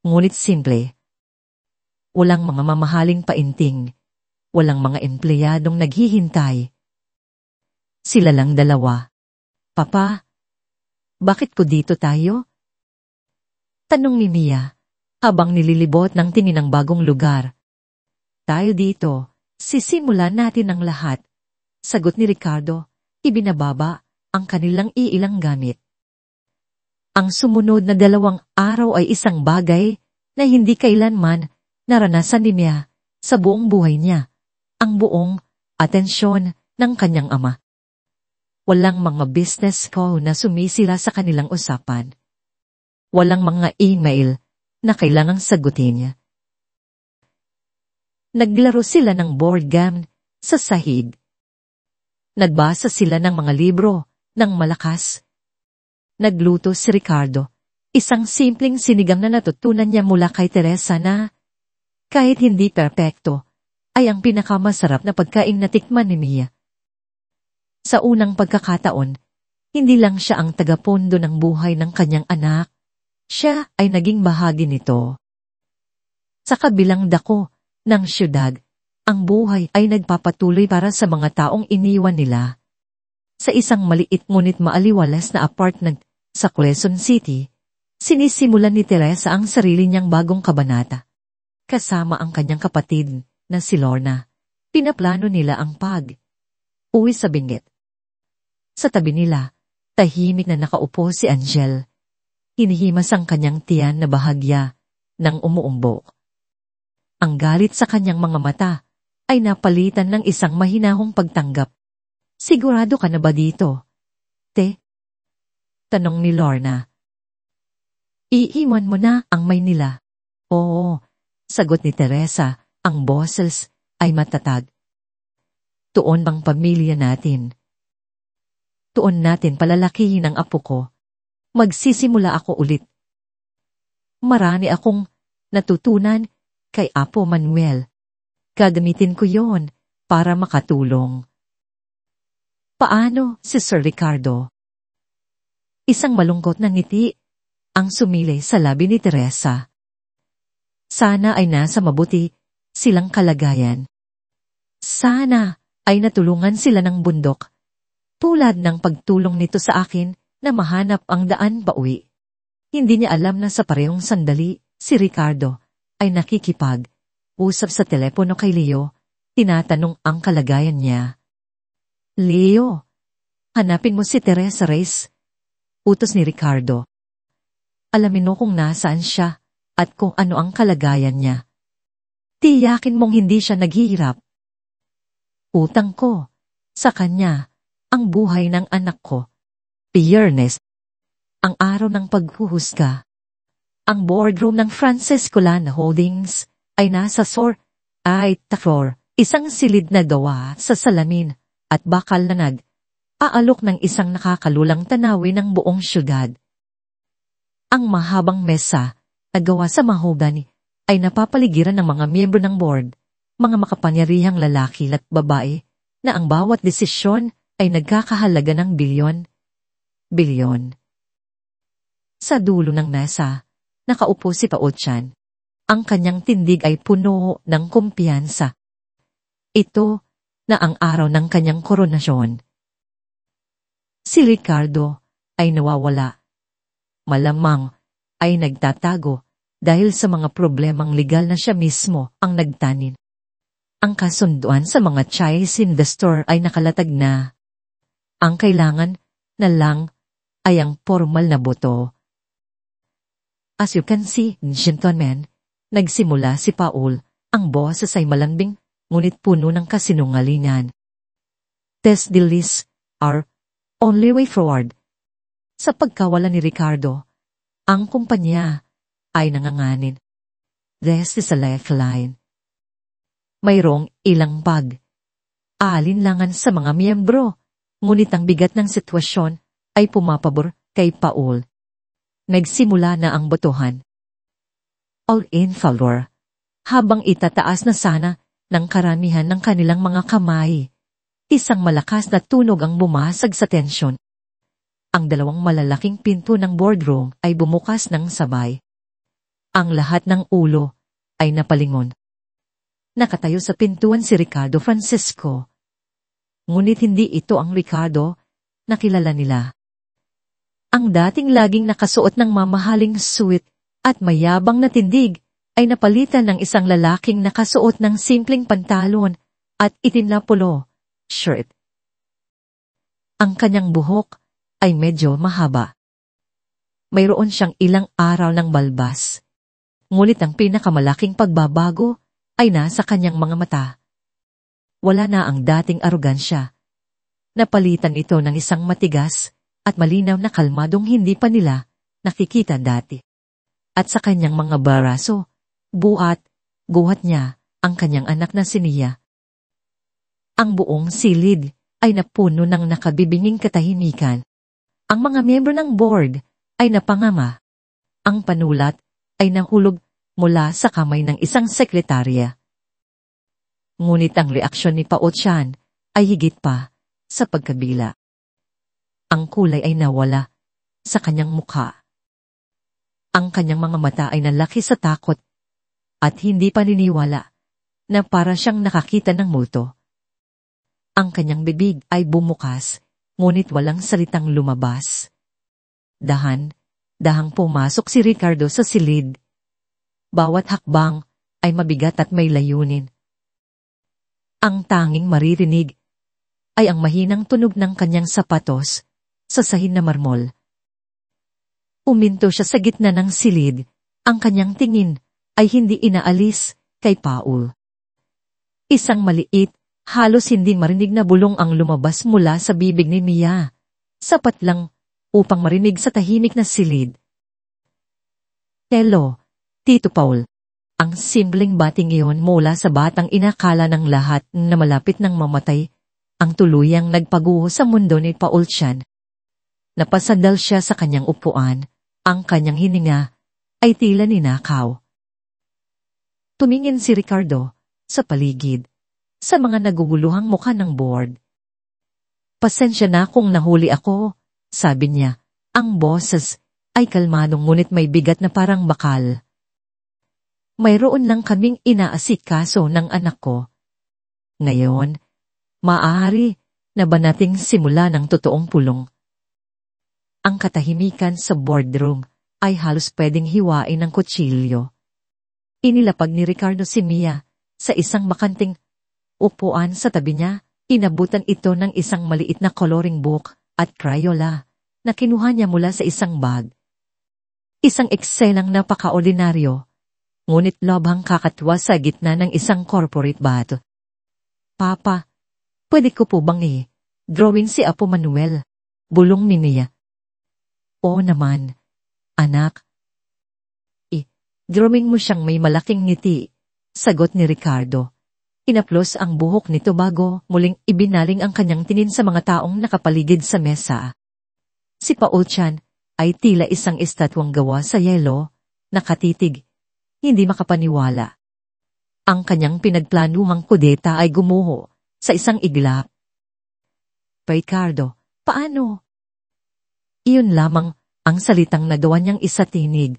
ngunit simple. Walang mga mamahaling painting, walang mga empleyadong naghihintay. Sila lang dalawa. Papa, bakit po dito tayo? Tanong ni Mia, habang nililibot ng tingin ng bagong lugar. Tayo dito, sisimulan natin ang lahat. Sagot ni Ricardo, ibinababa ang kanilang iilang gamit. Ang sumunod na 2 araw ay isang bagay na hindi kailanman naranasan ni Mia sa buong buhay niya, ang buong atensyon ng kanyang ama. Walang mga business call na sumisira sa kanilang usapan. Walang mga email na kailangang sagutin niya. Naglaro sila ng board game sa sahig. Nagbasa sila ng mga libro ng malakas. Nagluto si Ricardo, isang simpleng sinigang na natutunan niya mula kay Teresa na, kahit hindi perpekto, ay ang pinakamasarap na pagkain na tikman ni Mia. Sa unang pagkakataon, hindi lang siya ang tagapondo ng buhay ng kanyang anak, siya ay naging bahagi nito. Sa kabilang dako ng syudad, ang buhay ay nagpapatuloy para sa mga taong iniwan nila. Sa isang maliit ngunit maaliwalas na apartment sa Quezon City, sinisimulan ni Teresa ang sarili niyang bagong kabanata. Kasama ang kanyang kapatid na si Lorna, pinaplano nila ang uwi sa Benguet. Sa tabi nila, tahimik na nakaupo si Angel. Hinihimas ang kanyang tiyan na bahagya ng umuumbok. Ang galit sa kanyang mga mata ay napalitan ng isang mahinahong pagtanggap. Sigurado ka na ba dito? Te? Tanong ni Lorna. Iiwan mo na ang Maynila. Oo, sagot ni Teresa, ang boses ay matatag. Tuon bang pamilya natin? Tuon natin palalakihin ang apo ko. Magsisimula ako ulit. Marami akong natutunan kay Apo Manuel. Gagamitin ko yon para makatulong. Paano si Sir Ricardo? Isang malungkot na ngiti ang sumilay sa labi ni Teresa. Sana ay nasa mabuti silang kalagayan. Sana ay natulungan sila ng bundok, tulad ng pagtulong nito sa akin na mahanap ang daan pauwi. Hindi niya alam na sa parehong sandali, si Ricardo ay nakikipag-usap sa telepono kay Leo, tinatanong ang kalagayan niya. Leo, hanapin mo si Teresa Reyes, utos ni Ricardo. Alamin mo kung nasaan siya at kung ano ang kalagayan niya. Tiyakin mong hindi siya naghihirap. Utang ko sa kanya ang buhay ng anak ko. Fairness, ang araw ng paghuhusga. Ang boardroom ng Francesco Lana Holdings ay nasa floor, isang silid na gawa sa salamin at bakal na nag-aalok ng isang nakakalulang tanawin ng buong syudad. Ang mahabang mesa na gawa sa mahogany ay napapaligiran ng mga miyembro ng board Mga makapangyarihang lalaki at babae na ang bawat desisyon ay nagkakahalaga ng bilyon. Sa dulo ng mesa, nakaupo si Pao-chan. Ang kanyang tindig ay puno ng kumpiyansa. Ito na ang araw ng kanyang koronasyon. Si Ricardo ay nawawala. Malamang ay nagtatago dahil sa mga problemang legal na siya mismo ang nagtanin. Ang kasunduan sa mga Chinese investor ay nakalatag na. Ang kailangan na lang ay ang formal na boto. As you can see, gentlemen, nagsimula si Paul, ang boses ay malambing, ngunit puno ng kasinungalingan. Test the list, our only way forward. Sa pagkawala ni Ricardo, ang kumpanya ay nanganganin. This is a lifeline. Mayroong ilang aalinlangan sa mga miyembro, ngunit ang bigat ng sitwasyon ay pumapabor kay Paul. Nagsimula na ang botohan. All in favor. Habang itataas na sana ng karamihan ng kanilang mga kamay, isang malakas na tunog ang bumasag sa tensyon. Ang dalawang malalaking pinto ng boardroom ay bumukas ng sabay. Ang lahat ng ulo ay napalingon. Nakatayo sa pintuan si Ricardo Francisco. Ngunit hindi ito ang Ricardo na kilala nila. Ang dating laging nakasuot ng mamahaling suit at mayabang na tindig ay napalitan ng isang lalaking nakasuot ng simpleng pantalon at itim na polo shirt. Ang kanyang buhok ay medyo mahaba. Mayroon siyang ilang araw ng balbas. Ngunit ang pinakamalaking pagbabago ay nasa kanyang mga mata. Wala na ang dating arogansya. Napalitan ito ng isang matigas at malinaw na kalmadong hindi pa nila nakikita dati. At sa kanyang mga baraso, guhat niya ang kanyang anak na si Nia. Ang buong silid ay napuno ng nakabibinging katahimikan. Ang mga miyembro ng board ay napangama. Ang panulat ay nahulog mula sa kamay ng isang sekretarya. Ngunit ang reaksyon ni Pao-chan ay higit pa sa pagkabila. Ang kulay ay nawala sa kanyang mukha. Ang kanyang mga mata ay nalaki sa takot at hindi paniniwala na para siyang nakakita ng multo. Ang kanyang bibig ay bumukas, ngunit walang salitang lumabas. Dahang pumasok si Ricardo sa silid. Bawat hakbang ay mabigat at may layunin. Ang tanging maririnig ay ang mahinang tunog ng kanyang sapatos sa sahin na marmol. Uminto siya sa gitna ng silid, ang kanyang tingin ay hindi inaalis kay Paul. Isang maliit, halos hindi marinig na bulong ang lumabas mula sa bibig ni Mia, sapat lang upang marinig sa tahimik na silid. Hello, Tito Paul. Ang simpleng bating iyon mula sa batang inakala ng lahat na malapit ng mamatay, ang tuluyang nagpaguho sa mundo ni Pao-chan. Napasadal siya sa kanyang upuan, ang kanyang hininga ay tila ninakaw. Tumingin si Ricardo sa paligid, sa mga naguguluhang mukha ng board. Pasensya na kung nahuli ako, sabi niya. Ang boses ay kalmadong ngunit may bigat na parang bakal. Mayroon lang kaming inaasikaso ng anak ko. Ngayon, maaari na ba nating simula ng totoong pulong? Ang katahimikan sa boardroom ay halos pwedeng hiwain ng kutsilyo. Inilapag ni Ricardo si Mia sa isang bakanting upuan sa tabi niya. Inabutan ito ng isang maliit na coloring book at Crayola na kinuha niya mula sa isang bag. Isang eksenang napaka-ordinaryo, ngunit lobhang kakatwa sa gitna ng isang corporate bato. Papa, pwede ko po bang drawing si Apo Manuel? Bulong ni Mia. Oo naman, anak. Drawing mo siyang may malaking ngiti, sagot ni Ricardo. Inaplos ang buhok nito bago muling ibinaling ang kanyang tingin sa mga taong nakapaligid sa mesa. Si Pao-chan ay tila isang estatwang gawa sa yelo, nakatitig, hindi makapaniwala. Ang kanyang pinagplanuhang kudeta ay gumuho sa isang iglap. Ricardo, paano? Iyon lamang ang salitang nagawa niyang isatinig.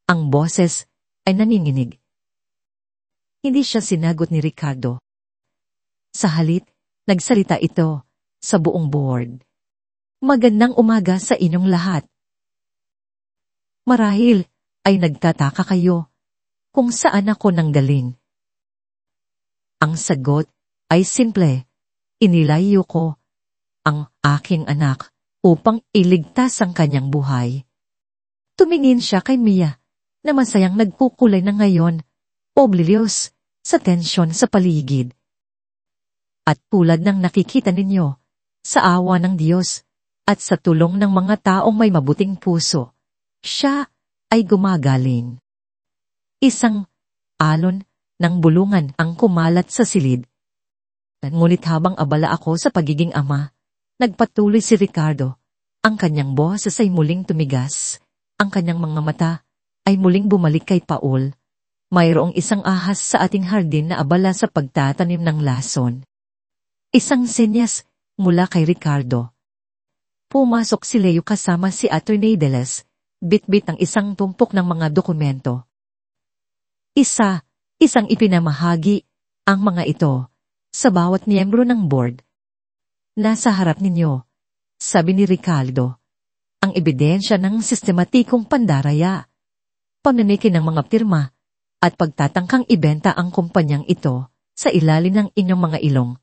Ang boses ay naninginig. Hindi siya sinagot ni Ricardo. Sa halip, nagsalita ito sa buong board. Magandang umaga sa inyong lahat. Marahil ay nagtataka kayo kung saan ako nanggaling. Ang sagot ay simple. Inilayo ko ang aking anak upang iligtas ang kanyang buhay. Tumingin siya kay Mia na masayang nagkukulay na ngayon, oblivious sa tensyon sa paligid. At tulad ng nakikita ninyo, sa awa ng Diyos at sa tulong ng mga taong may mabuting puso, siya ay gumagaling. Isang alon ng bulungan ang kumalat sa silid. Ngunit habang abala ako sa pagiging ama, nagpatuloy si Ricardo. Ang kanyang boses ay muling tumigas. Ang kanyang mga mata ay muling bumalik kay Paul. Mayroong isang ahas sa ating hardin na abala sa pagtatanim ng lason. Isang senyas mula kay Ricardo. Pumasok si Leo kasama si Attorney Deles, bit-bit ang isang tumpok ng mga dokumento. Isang ipinamahagi ang mga ito sa bawat miyembro ng board. Nasa harap ninyo, sabi ni Ricardo, ang ebidensya ng sistematikong pandaraya, pamimikin ng mga pirma, at pagtatangkang ibenta ang kumpanyang ito sa ilalim ng inyong mga ilong.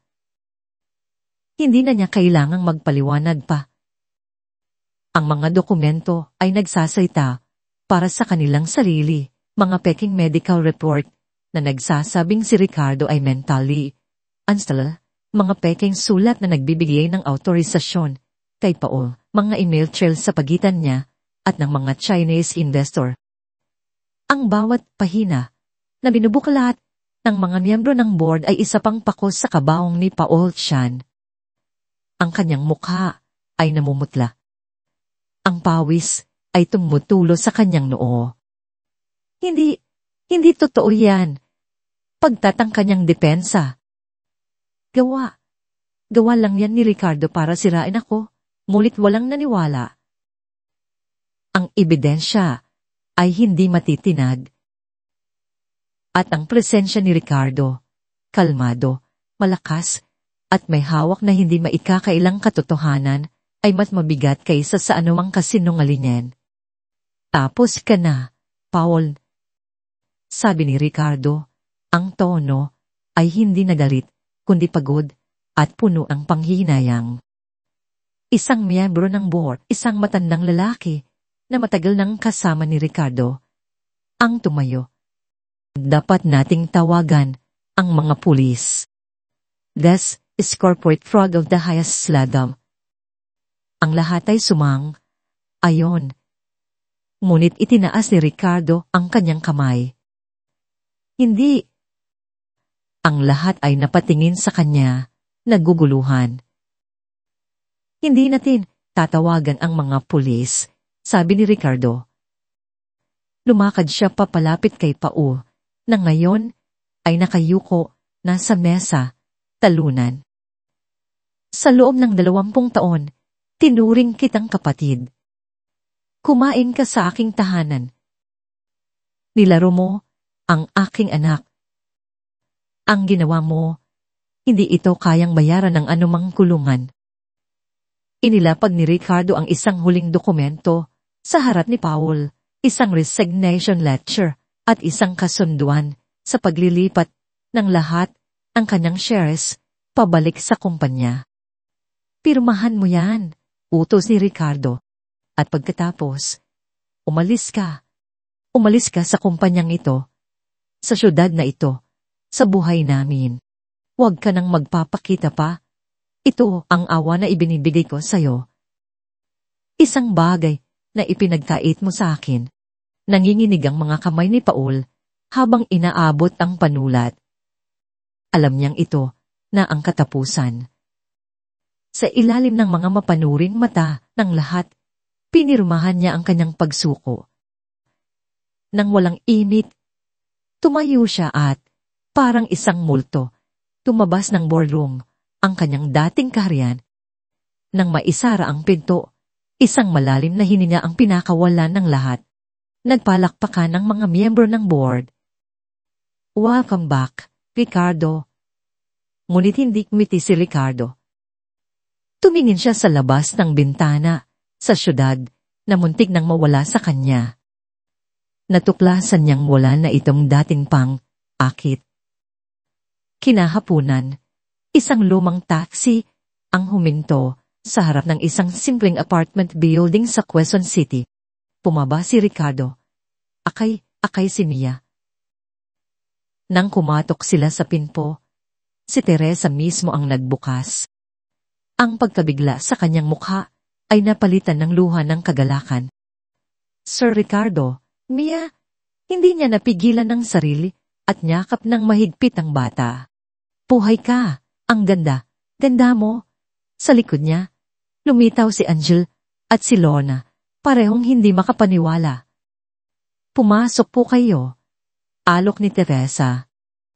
Hindi na niya kailangang magpaliwanag pa. Ang mga dokumento ay nagsasalita para sa kanilang sarili, mga peking medical report na nagsasabing si Ricardo ay mentally unstable, mga peking sulat na nagbibigay ng autorisasyon kay Paul, mga email trail sa pagitan niya at ng mga Chinese investor. Ang bawat pahina na binubuklat ng mga miyembro ng board ay isa pang pakos sa kabaong ni Paul Chan. Ang kanyang mukha ay namumutla. Ang pawis ay tumutulo sa kanyang noo. Hindi totoo yan. Pagtatangka niyang depensa. Gawa lang yan ni Ricardo para sirain ako, ngunit walang naniwala. Ang ebidensya ay hindi matitinag. At ang presensya ni Ricardo, kalmado, malakas, at may hawak na hindi maikakailang katotohanan, ay mas mabigat kaysa sa anumang kasinungalingan. Tapos ka na, Paul. Sabi ni Ricardo, ang tono ay hindi nagalit, kundi pagod at puno ng panghihinayang. Isang miyembro ng board, isang matandang lalaki na matagal nang kasama ni Ricardo, ang tumayo. Dapat nating tawagan ang mga pulis. This is corporate fraud of the highest level. Ang lahat ay ayon. Ngunit itinaas ni Ricardo ang kanyang kamay. Hindi. Ang lahat ay napatingin sa kanya, naguguluhan. Hindi natin tatawagan ang mga pulis, sabi ni Ricardo. Lumakad siya papalapit kay Paul, na ngayon ay nakayuko na sa mesa, talunan. Sa loob ng 20 taon, tinuring kitang kapatid. Kumain ka sa aking tahanan. Nilaro mo ang aking anak. Ang ginawa mo, hindi ito kayang bayaran ng anumang kulungan. Inilapag ni Ricardo ang isang huling dokumento sa harap ni Paul, isang resignation letter at isang kasunduan sa paglilipat ng lahat ang kanyang shares pabalik sa kumpanya. Pirmahan mo yan, utos ni Ricardo. At pagkatapos, umalis ka. Umalis ka sa kumpanyang ito, sa syudad na ito, sa buhay namin. Huwag ka nang magpapakita pa. Ito ang awa na ibinibigay ko sa'yo. Isang bagay na ipinagkait mo sa akin. Nanginginig ang mga kamay ni Paul habang inaabot ang panulat. Alam niyang ito na ang katapusan. Sa ilalim ng mga mapanuring mata ng lahat, pinirmahan niya ang kanyang pagsuko. Nang walang init, tumayo siya at Parang isang multo, tumabas ng boardroom ang kanyang dating kaharian. Nang maisara ang pinto, isang malalim na hininga ang pinakawalan ng lahat. Nagpalakpakan ng mga miyembro ng board. "Welcome back, Ricardo." Ngunit hindi kumiti si Ricardo. Tumingin siya sa labas ng bintana, sa syudad, na muntik nang mawala sa kanya. Natuklasan niyang wala na itong dating pang akit. Kinahapunan, isang lumang taxi ang huminto sa harap ng isang simpleng apartment building sa Quezon City. Pumaba si Ricardo. Akay si Mia. Nang kumatok sila sa pinto, si Teresa mismo ang nagbukas. Ang pagkabigla sa kanyang mukha ay napalitan ng luha ng kagalakan. "Sir Ricardo, Mia," hindi niya napigilan ng sarili at nyakap ng mahigpit ang bata. "Buhay ka, ang ganda, ganda mo." Sa likod niya, lumitaw si Angel at si Lorna, parehong hindi makapaniwala. "Pumasok po kayo," alok ni Teresa.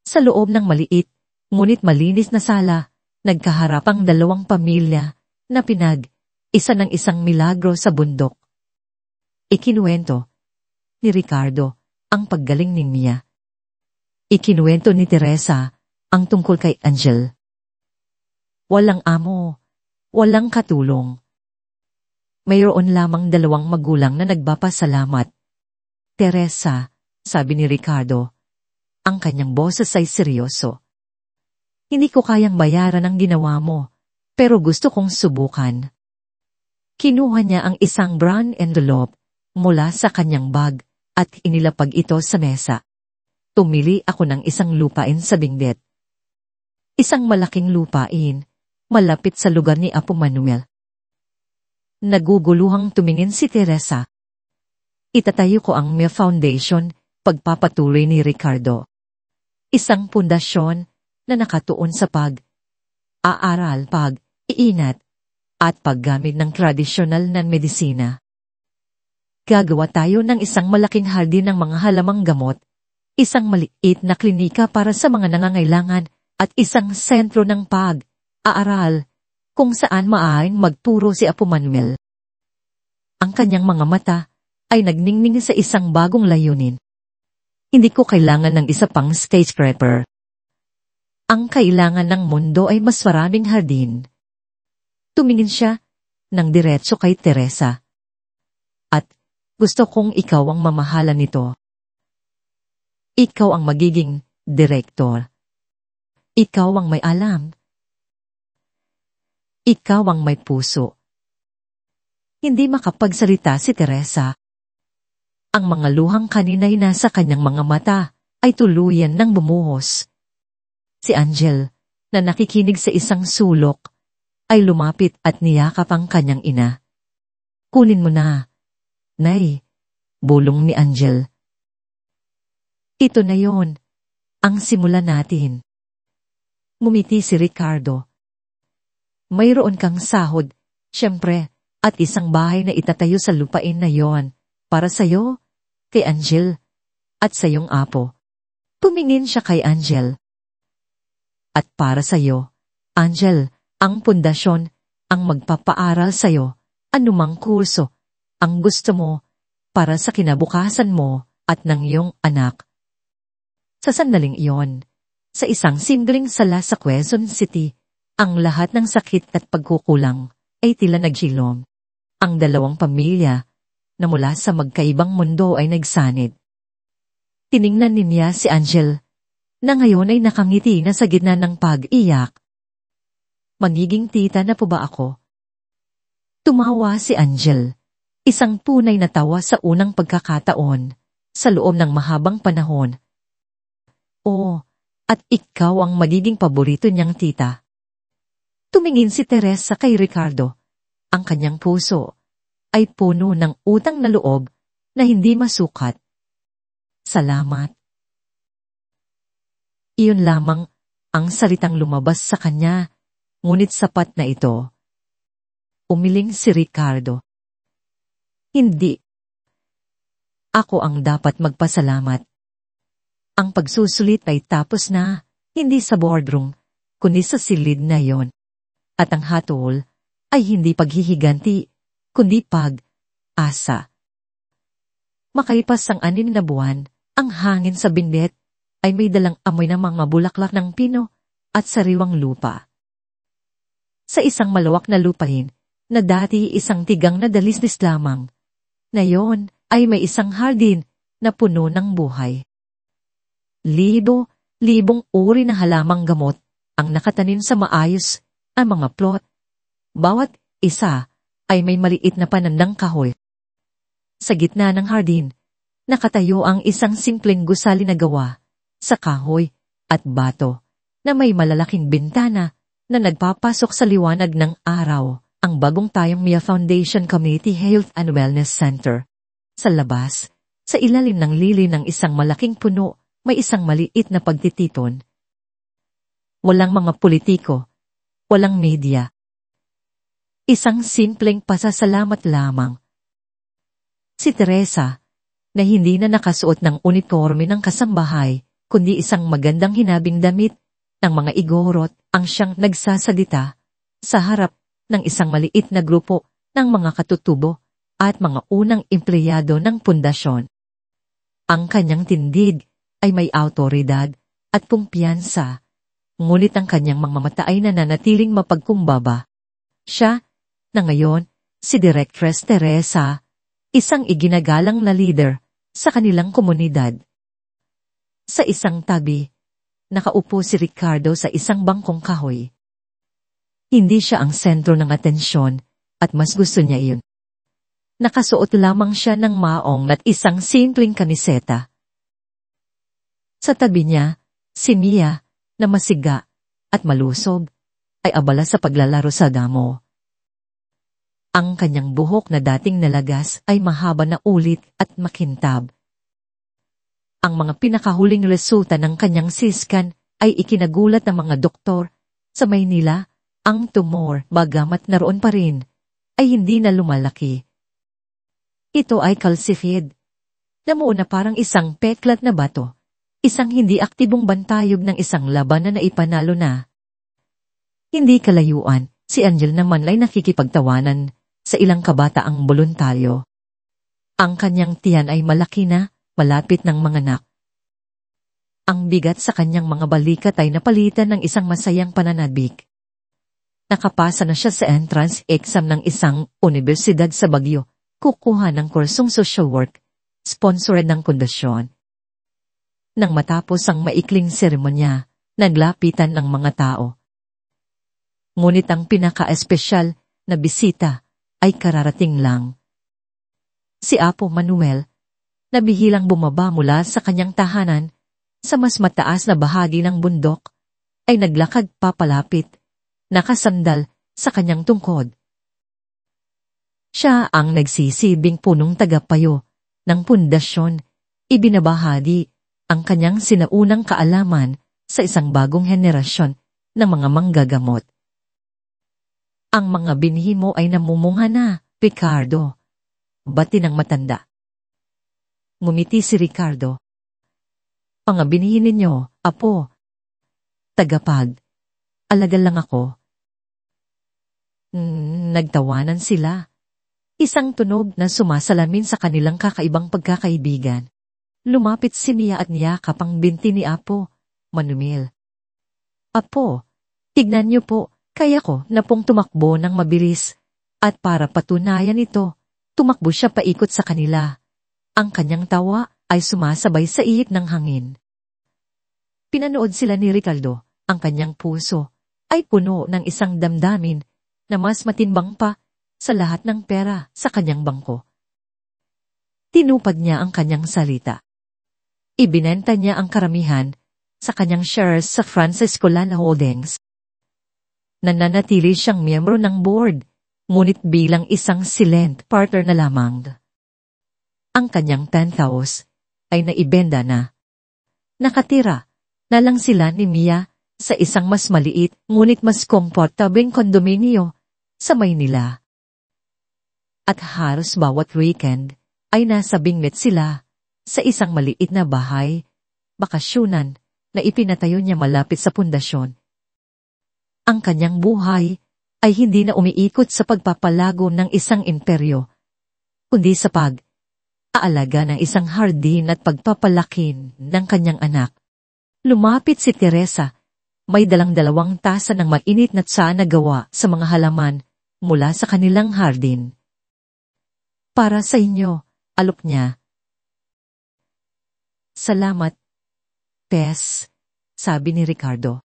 Sa loob ng maliit, ngunit malinis na sala, nagkaharap ang dalawang pamilya na isa ng isang milagro sa bundok. Ikinuwento ni Ricardo ang paggaling ni Mia. Ikinuwento ni Teresa ang tungkol kay Angel. Walang amo, walang katulong. Mayroon lamang dalawang magulang na nagpapasalamat. "Teresa," sabi ni Ricardo, ang kanyang boses ay seryoso. "Hindi ko kayang bayaran ang ginawa mo, pero gusto kong subukan." Kinuha niya ang isang brown envelope mula sa kanyang bag at inilapag ito sa mesa. "Tumili ako ng isang lupain sa Benguet. Isang malaking lupain, malapit sa lugar ni Apo Manuel." Naguguluhang tumingin si Teresa. "Itatayo ko ang Mia Foundation," pagpapatuloy ni Ricardo. "Isang pundasyon na nakatuon sa pag-aaral, pag-iinat, at paggamit ng tradisyonal na medisina. Gagawa tayo ng isang malaking hardin ng mga halamang gamot, isang maliit na klinika para sa mga nangangailangan, at isang sentro ng pag-aaral kung saan maaaring magturo si Apo Manuel." Ang kanyang mga mata ay nagningning sa isang bagong layunin. "Hindi ko kailangan ng isa pang skyscraper. Ang kailangan ng mundo ay mas maraming hardin." Tumingin siya ng diretso kay Teresa. "At gusto kong ikaw ang mamahala nito. Ikaw ang magiging direktor. Ikaw ang may alam. Ikaw ang may puso." Hindi makapagsalita si Teresa. Ang mga luhang kanina'y nasa kanyang mga mata ay tuluyan ng bumuhos. Si Angel, na nakikinig sa isang sulok, ay lumapit at niyakap ang kanyang ina. "Kunin mo na, Nay," bulong ni Angel. "Ito na yon, ang simula natin." Ngumiti si Ricardo. "Mayroon kang sahod, siyempre, at isang bahay na itatayo sa lupain na yon, para sa'yo, kay Angel, at sa iyong apo." Tumingin siya kay Angel. "At para sa'yo, Angel, ang pundasyon, ang magpapaaral sa'yo, anumang kurso, ang gusto mo, para sa kinabukasan mo at ng iyong anak." Sa sandaling iyon, sa isang simpleng sala sa Quezon City, ang lahat ng sakit at pagkukulang ay tila naghilom. Ang dalawang pamilya na mula sa magkaibang mundo ay nagsanid. Tiningnan niya si Angel, na ngayon ay nakangiti na sa gitna ng pag-iyak. "Magiging tita na po ba ako?" Tumawa si Angel, isang tunay na tawa sa unang pagkakataon, sa loob ng mahabang panahon. "Oo, at ikaw ang magiging paborito niyang tita." Tumingin si Teresa kay Ricardo. Ang kanyang puso ay puno ng utang na loob na hindi masukat. "Salamat." Iyon lamang ang salitang lumabas sa kanya, ngunit sapat na ito. Umiling si Ricardo. "Hindi. Ako ang dapat magpasalamat. Ang pagsusulit ay tapos na, hindi sa boardroom, kundi sa silid na yon. At ang hatol ay hindi paghihiganti, kundi pag-asa. Makalipas ang 6 na buwan, ang hangin sa bindet ay may dalang amoy ng mga bulaklak ng pino at sariwang lupa. Sa isang malawak na lupain, na dati isang tigang na dalisdis lamang, ngayon ay may isang hardin na puno ng buhay. Libong uri na halamang gamot ang nakatanim sa maayos ang mga plot. Bawat isa ay may maliit na panandang kahoy. Sa gitna ng hardin, nakatayo ang isang simpleng gusali na gawa sa kahoy at bato na may malalaking bintana na nagpapasok sa liwanag ng araw, ang bagong tayong Mia Foundation Community Health and Wellness Center. Sa labas, sa ilalim ng lili ng isang malaking puno, may isang maliit na pagtitipon. Walang mga politiko, walang media. Isang simpleng pasasalamat lamang. Si Teresa, na hindi na nakasuot ng uniforme ng kasambahay, kundi isang magandang hinabing damit ng mga igorot, ang siyang nagsasalita sa harap ng isang maliit na grupo ng mga katutubo at mga unang empleyado ng pundasyon. Ang kanyang tindig ay may awtoridad at kumpiyansa, ngunit ang kanyang mga mata ay nananatiling mapagkumbaba. Siya, na ngayon, si Directress Teresa, isang iginagalang na leader sa kanilang komunidad. Sa isang tabi, nakaupo si Ricardo sa isang bangkong kahoy. Hindi siya ang sentro ng atensyon at mas gusto niya iyon. Nakasuot lamang siya ng maong at isang simpleng kamiseta. Sa tabi niya, si Mia, na masiga at malusog, ay abala sa paglalaro sa damo. Ang kanyang buhok na dating nalagas ay mahaba na ulit at makintab. Ang mga pinakahuling resulta ng kanyang siskan ay ikinagulat ng mga doktor sa Maynila. Ang tumor, bagamat naroon pa rin, ay hindi na lumalaki. Ito ay calcified. Namuo na parang isang peklat na bato. Isang hindi aktibong bantayog ng isang laban na naipanalo na. Hindi kalayuan, si Angel naman ay nakikipagtawanan sa ilang kabataang boluntaryo. Ang kanyang tiyan ay malaki na, malapit ng manganak. Ang bigat sa kanyang mga balikat ay napalitan ng isang masayang pananabik. Nakapasa na siya sa entrance exam ng isang universidad sa Baguio, kukuha ng kursong social work, sponsored ng pundasyon. Nang matapos ang maikling seremonya, naglapitan ng mga tao. Ngunit ang pinaka-espesyal na bisita ay kararating lang. Si Apo Manuel, na bihilang bumaba mula sa kanyang tahanan sa mas mataas na bahagi ng bundok, ay naglakad papalapit, nakasandal sa kanyang tungkod. Siya ang nagsisibing punong tagapayo ng pundasyon, ibinabahagi ang kanyang sinaunang kaalaman sa isang bagong henerasyon ng mga manggagamot. Ang mga binhi mo ay namumunga na, Ricardo. Bati ng matanda. Ngumiti si Ricardo. Mga binhi ninyo, Apo. Tagapag. Alagal lang ako. Nagtawanan sila. Isang tunog na sumasalamin sa kanilang kakaibang pagkakaibigan. Lumapit si Mia at niyakap ang binti ni Apo Manuel. Apo, tignan niyo po, kaya ko na pong tumakbo ng mabilis. At para patunayan ito, tumakbo siya paikot sa kanila. Ang kanyang tawa ay sumasabay sa ihip ng hangin. Pinanood sila ni Ricardo, ang kanyang puso ay puno ng isang damdamin na mas matimbang pa sa lahat ng pera sa kanyang bangko. Tinupad niya ang kanyang salita. Ibinenta niya ang karamihan sa kanyang shares sa Francisco Lana Holdings. Nananatili siyang miyembro ng board, ngunit bilang isang silent partner na lamang. Ang kanyang penthouse ay naibenda na. Nakatira na lang sila ni Mia sa isang mas maliit ngunit mas komportabeng kondominyo sa Maynila. At halos bawat weekend ay nasa bingwit sila sa isang maliit na bahay bakasyunan na ipinatayo niya malapit sa pundasyon. Ang kanyang buhay ay hindi na umiikot sa pagpapalago ng isang imperyo, kundi sa pag-aalaga ng isang hardin at pagpapalakin ng kanyang anak. Lumapit si Teresa, may dalang 2 tasa ng mainit na tsa na gawa sa mga halaman mula sa kanilang hardin. Para sa inyo, alok niya. Salamat, Tess, sabi ni Ricardo.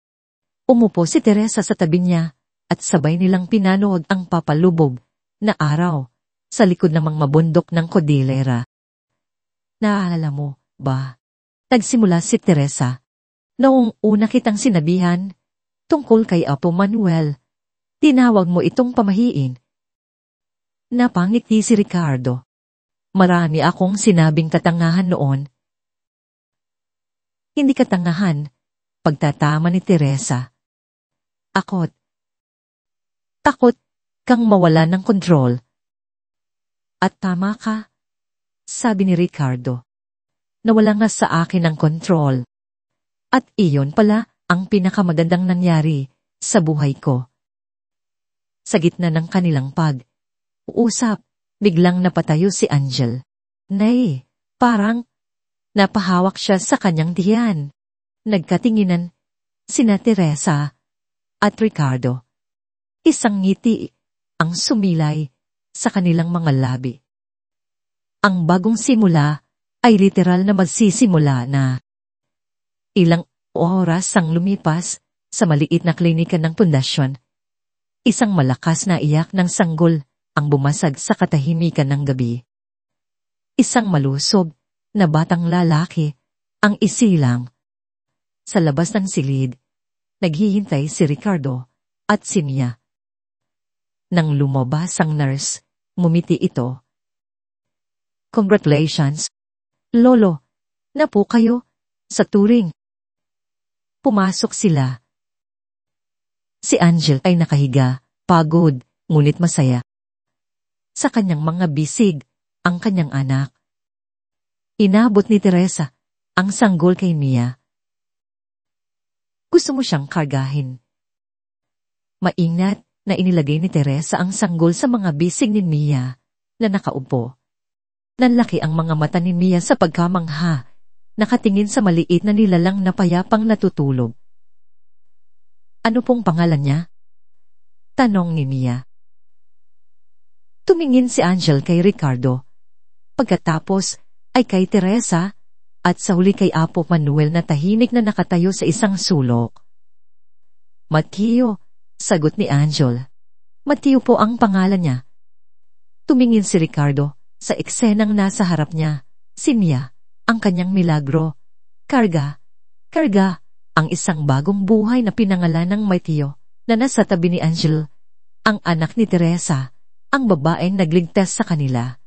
Umupo si Teresa sa tabi niya at sabay nilang pinanood ang papalubog na araw sa likod ng mga mabundok ng Cordillera. Naalala mo ba? Nagsimula si Teresa. Noong una kitang sinabihan, tungkol kay Apo Manuel, tinawag mo itong pamahiin. Napangiti si Ricardo. Marami akong sinabing katangahan noon. Hindi katangahan, pagtatama ni Teresa. Takot kang mawala ng kontrol. At tama ka, sabi ni Ricardo. Nawala nga sa akin ang kontrol. At iyon pala ang pinakamagandang nangyari sa buhay ko. Sa gitna ng kanilang pag-uusap, biglang napatayo si Angel. Nay, parang napahawak siya sa kanyang tiyan. Nagkatinginan sina Teresa at Ricardo. Isang ngiti ang sumilay sa kanilang mga labi. Ang bagong simula ay literal na magsisimula na. Ilang oras ang lumipas sa maliit na klinika ng pundasyon. Isang malakas na iyak ng sanggol ang bumasag sa katahimikan ng gabi. Isang malusob na batang lalaki ang isilang. Sa labas ng silid, naghihintay si Ricardo at si Mia. Nang lumabas ang nurse, ngumiti ito. Congratulations, Lolo, na po kayo sa turing. Pumasok sila. Si Angel ay nakahiga, pagod, ngunit masaya. Sa kanyang mga bisig, ang kanyang anak. Inabot ni Teresa ang sanggol kay Mia. Gusto mo siyang kargahin. Maingat na inilagay ni Teresa ang sanggol sa mga bisig ni Mia na nakaupo. Nanlaki ang mga mata ni Mia sa pagkamangha, nakatingin sa maliit na nilalang na payapang natutulog. Ano pong pangalan niya? Tanong ni Mia. Tumingin si Angel kay Ricardo. Pagkatapos ay kay Teresa at sa huli kay Apo Manuel na tahimik na nakatayo sa isang sulok. Mateo, sagot ni Angel. Mateo po ang pangalan niya. Tumingin si Ricardo sa eksenang nasa harap niya. Si Mia, ang kanyang milagro. Karga, ang isang bagong buhay na pinangalan ng Mateo na nasa tabi ni Angel, ang anak ni Teresa, ang babaeng nagligtas sa kanila.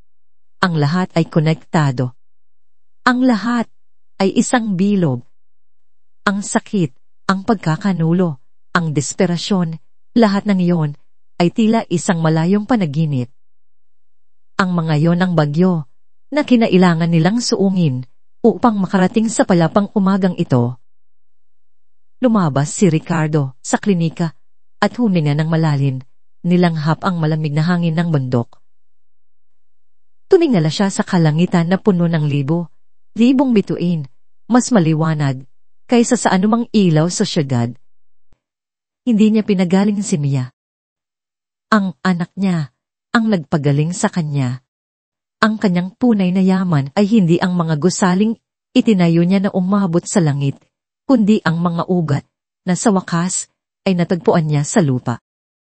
Ang lahat ay konektado. Ang lahat ay isang bilog. Ang sakit, ang pagkakanulo, ang desperasyon, lahat ng iyon ay tila isang malayong panaginip. Ang mga yon ang bagyo na kinailangan nilang suungin upang makarating sa palapang umagang ito. Lumabas si Ricardo sa klinika at huminga ng malalim, nilanghap ang malamig na hangin ng bundok. Tumingala siya sa kalangitan na puno ng libong bituin, mas maliwanag kaysa sa anumang ilaw sa syudad. Hindi niya pinagaling si Mia. Ang anak niya ang nagpagaling sa kanya. Ang kanyang tunay na yaman ay hindi ang mga gusaling itinayo niya na umabot sa langit, kundi ang mga ugat na sa wakas ay natagpuan niya sa lupa.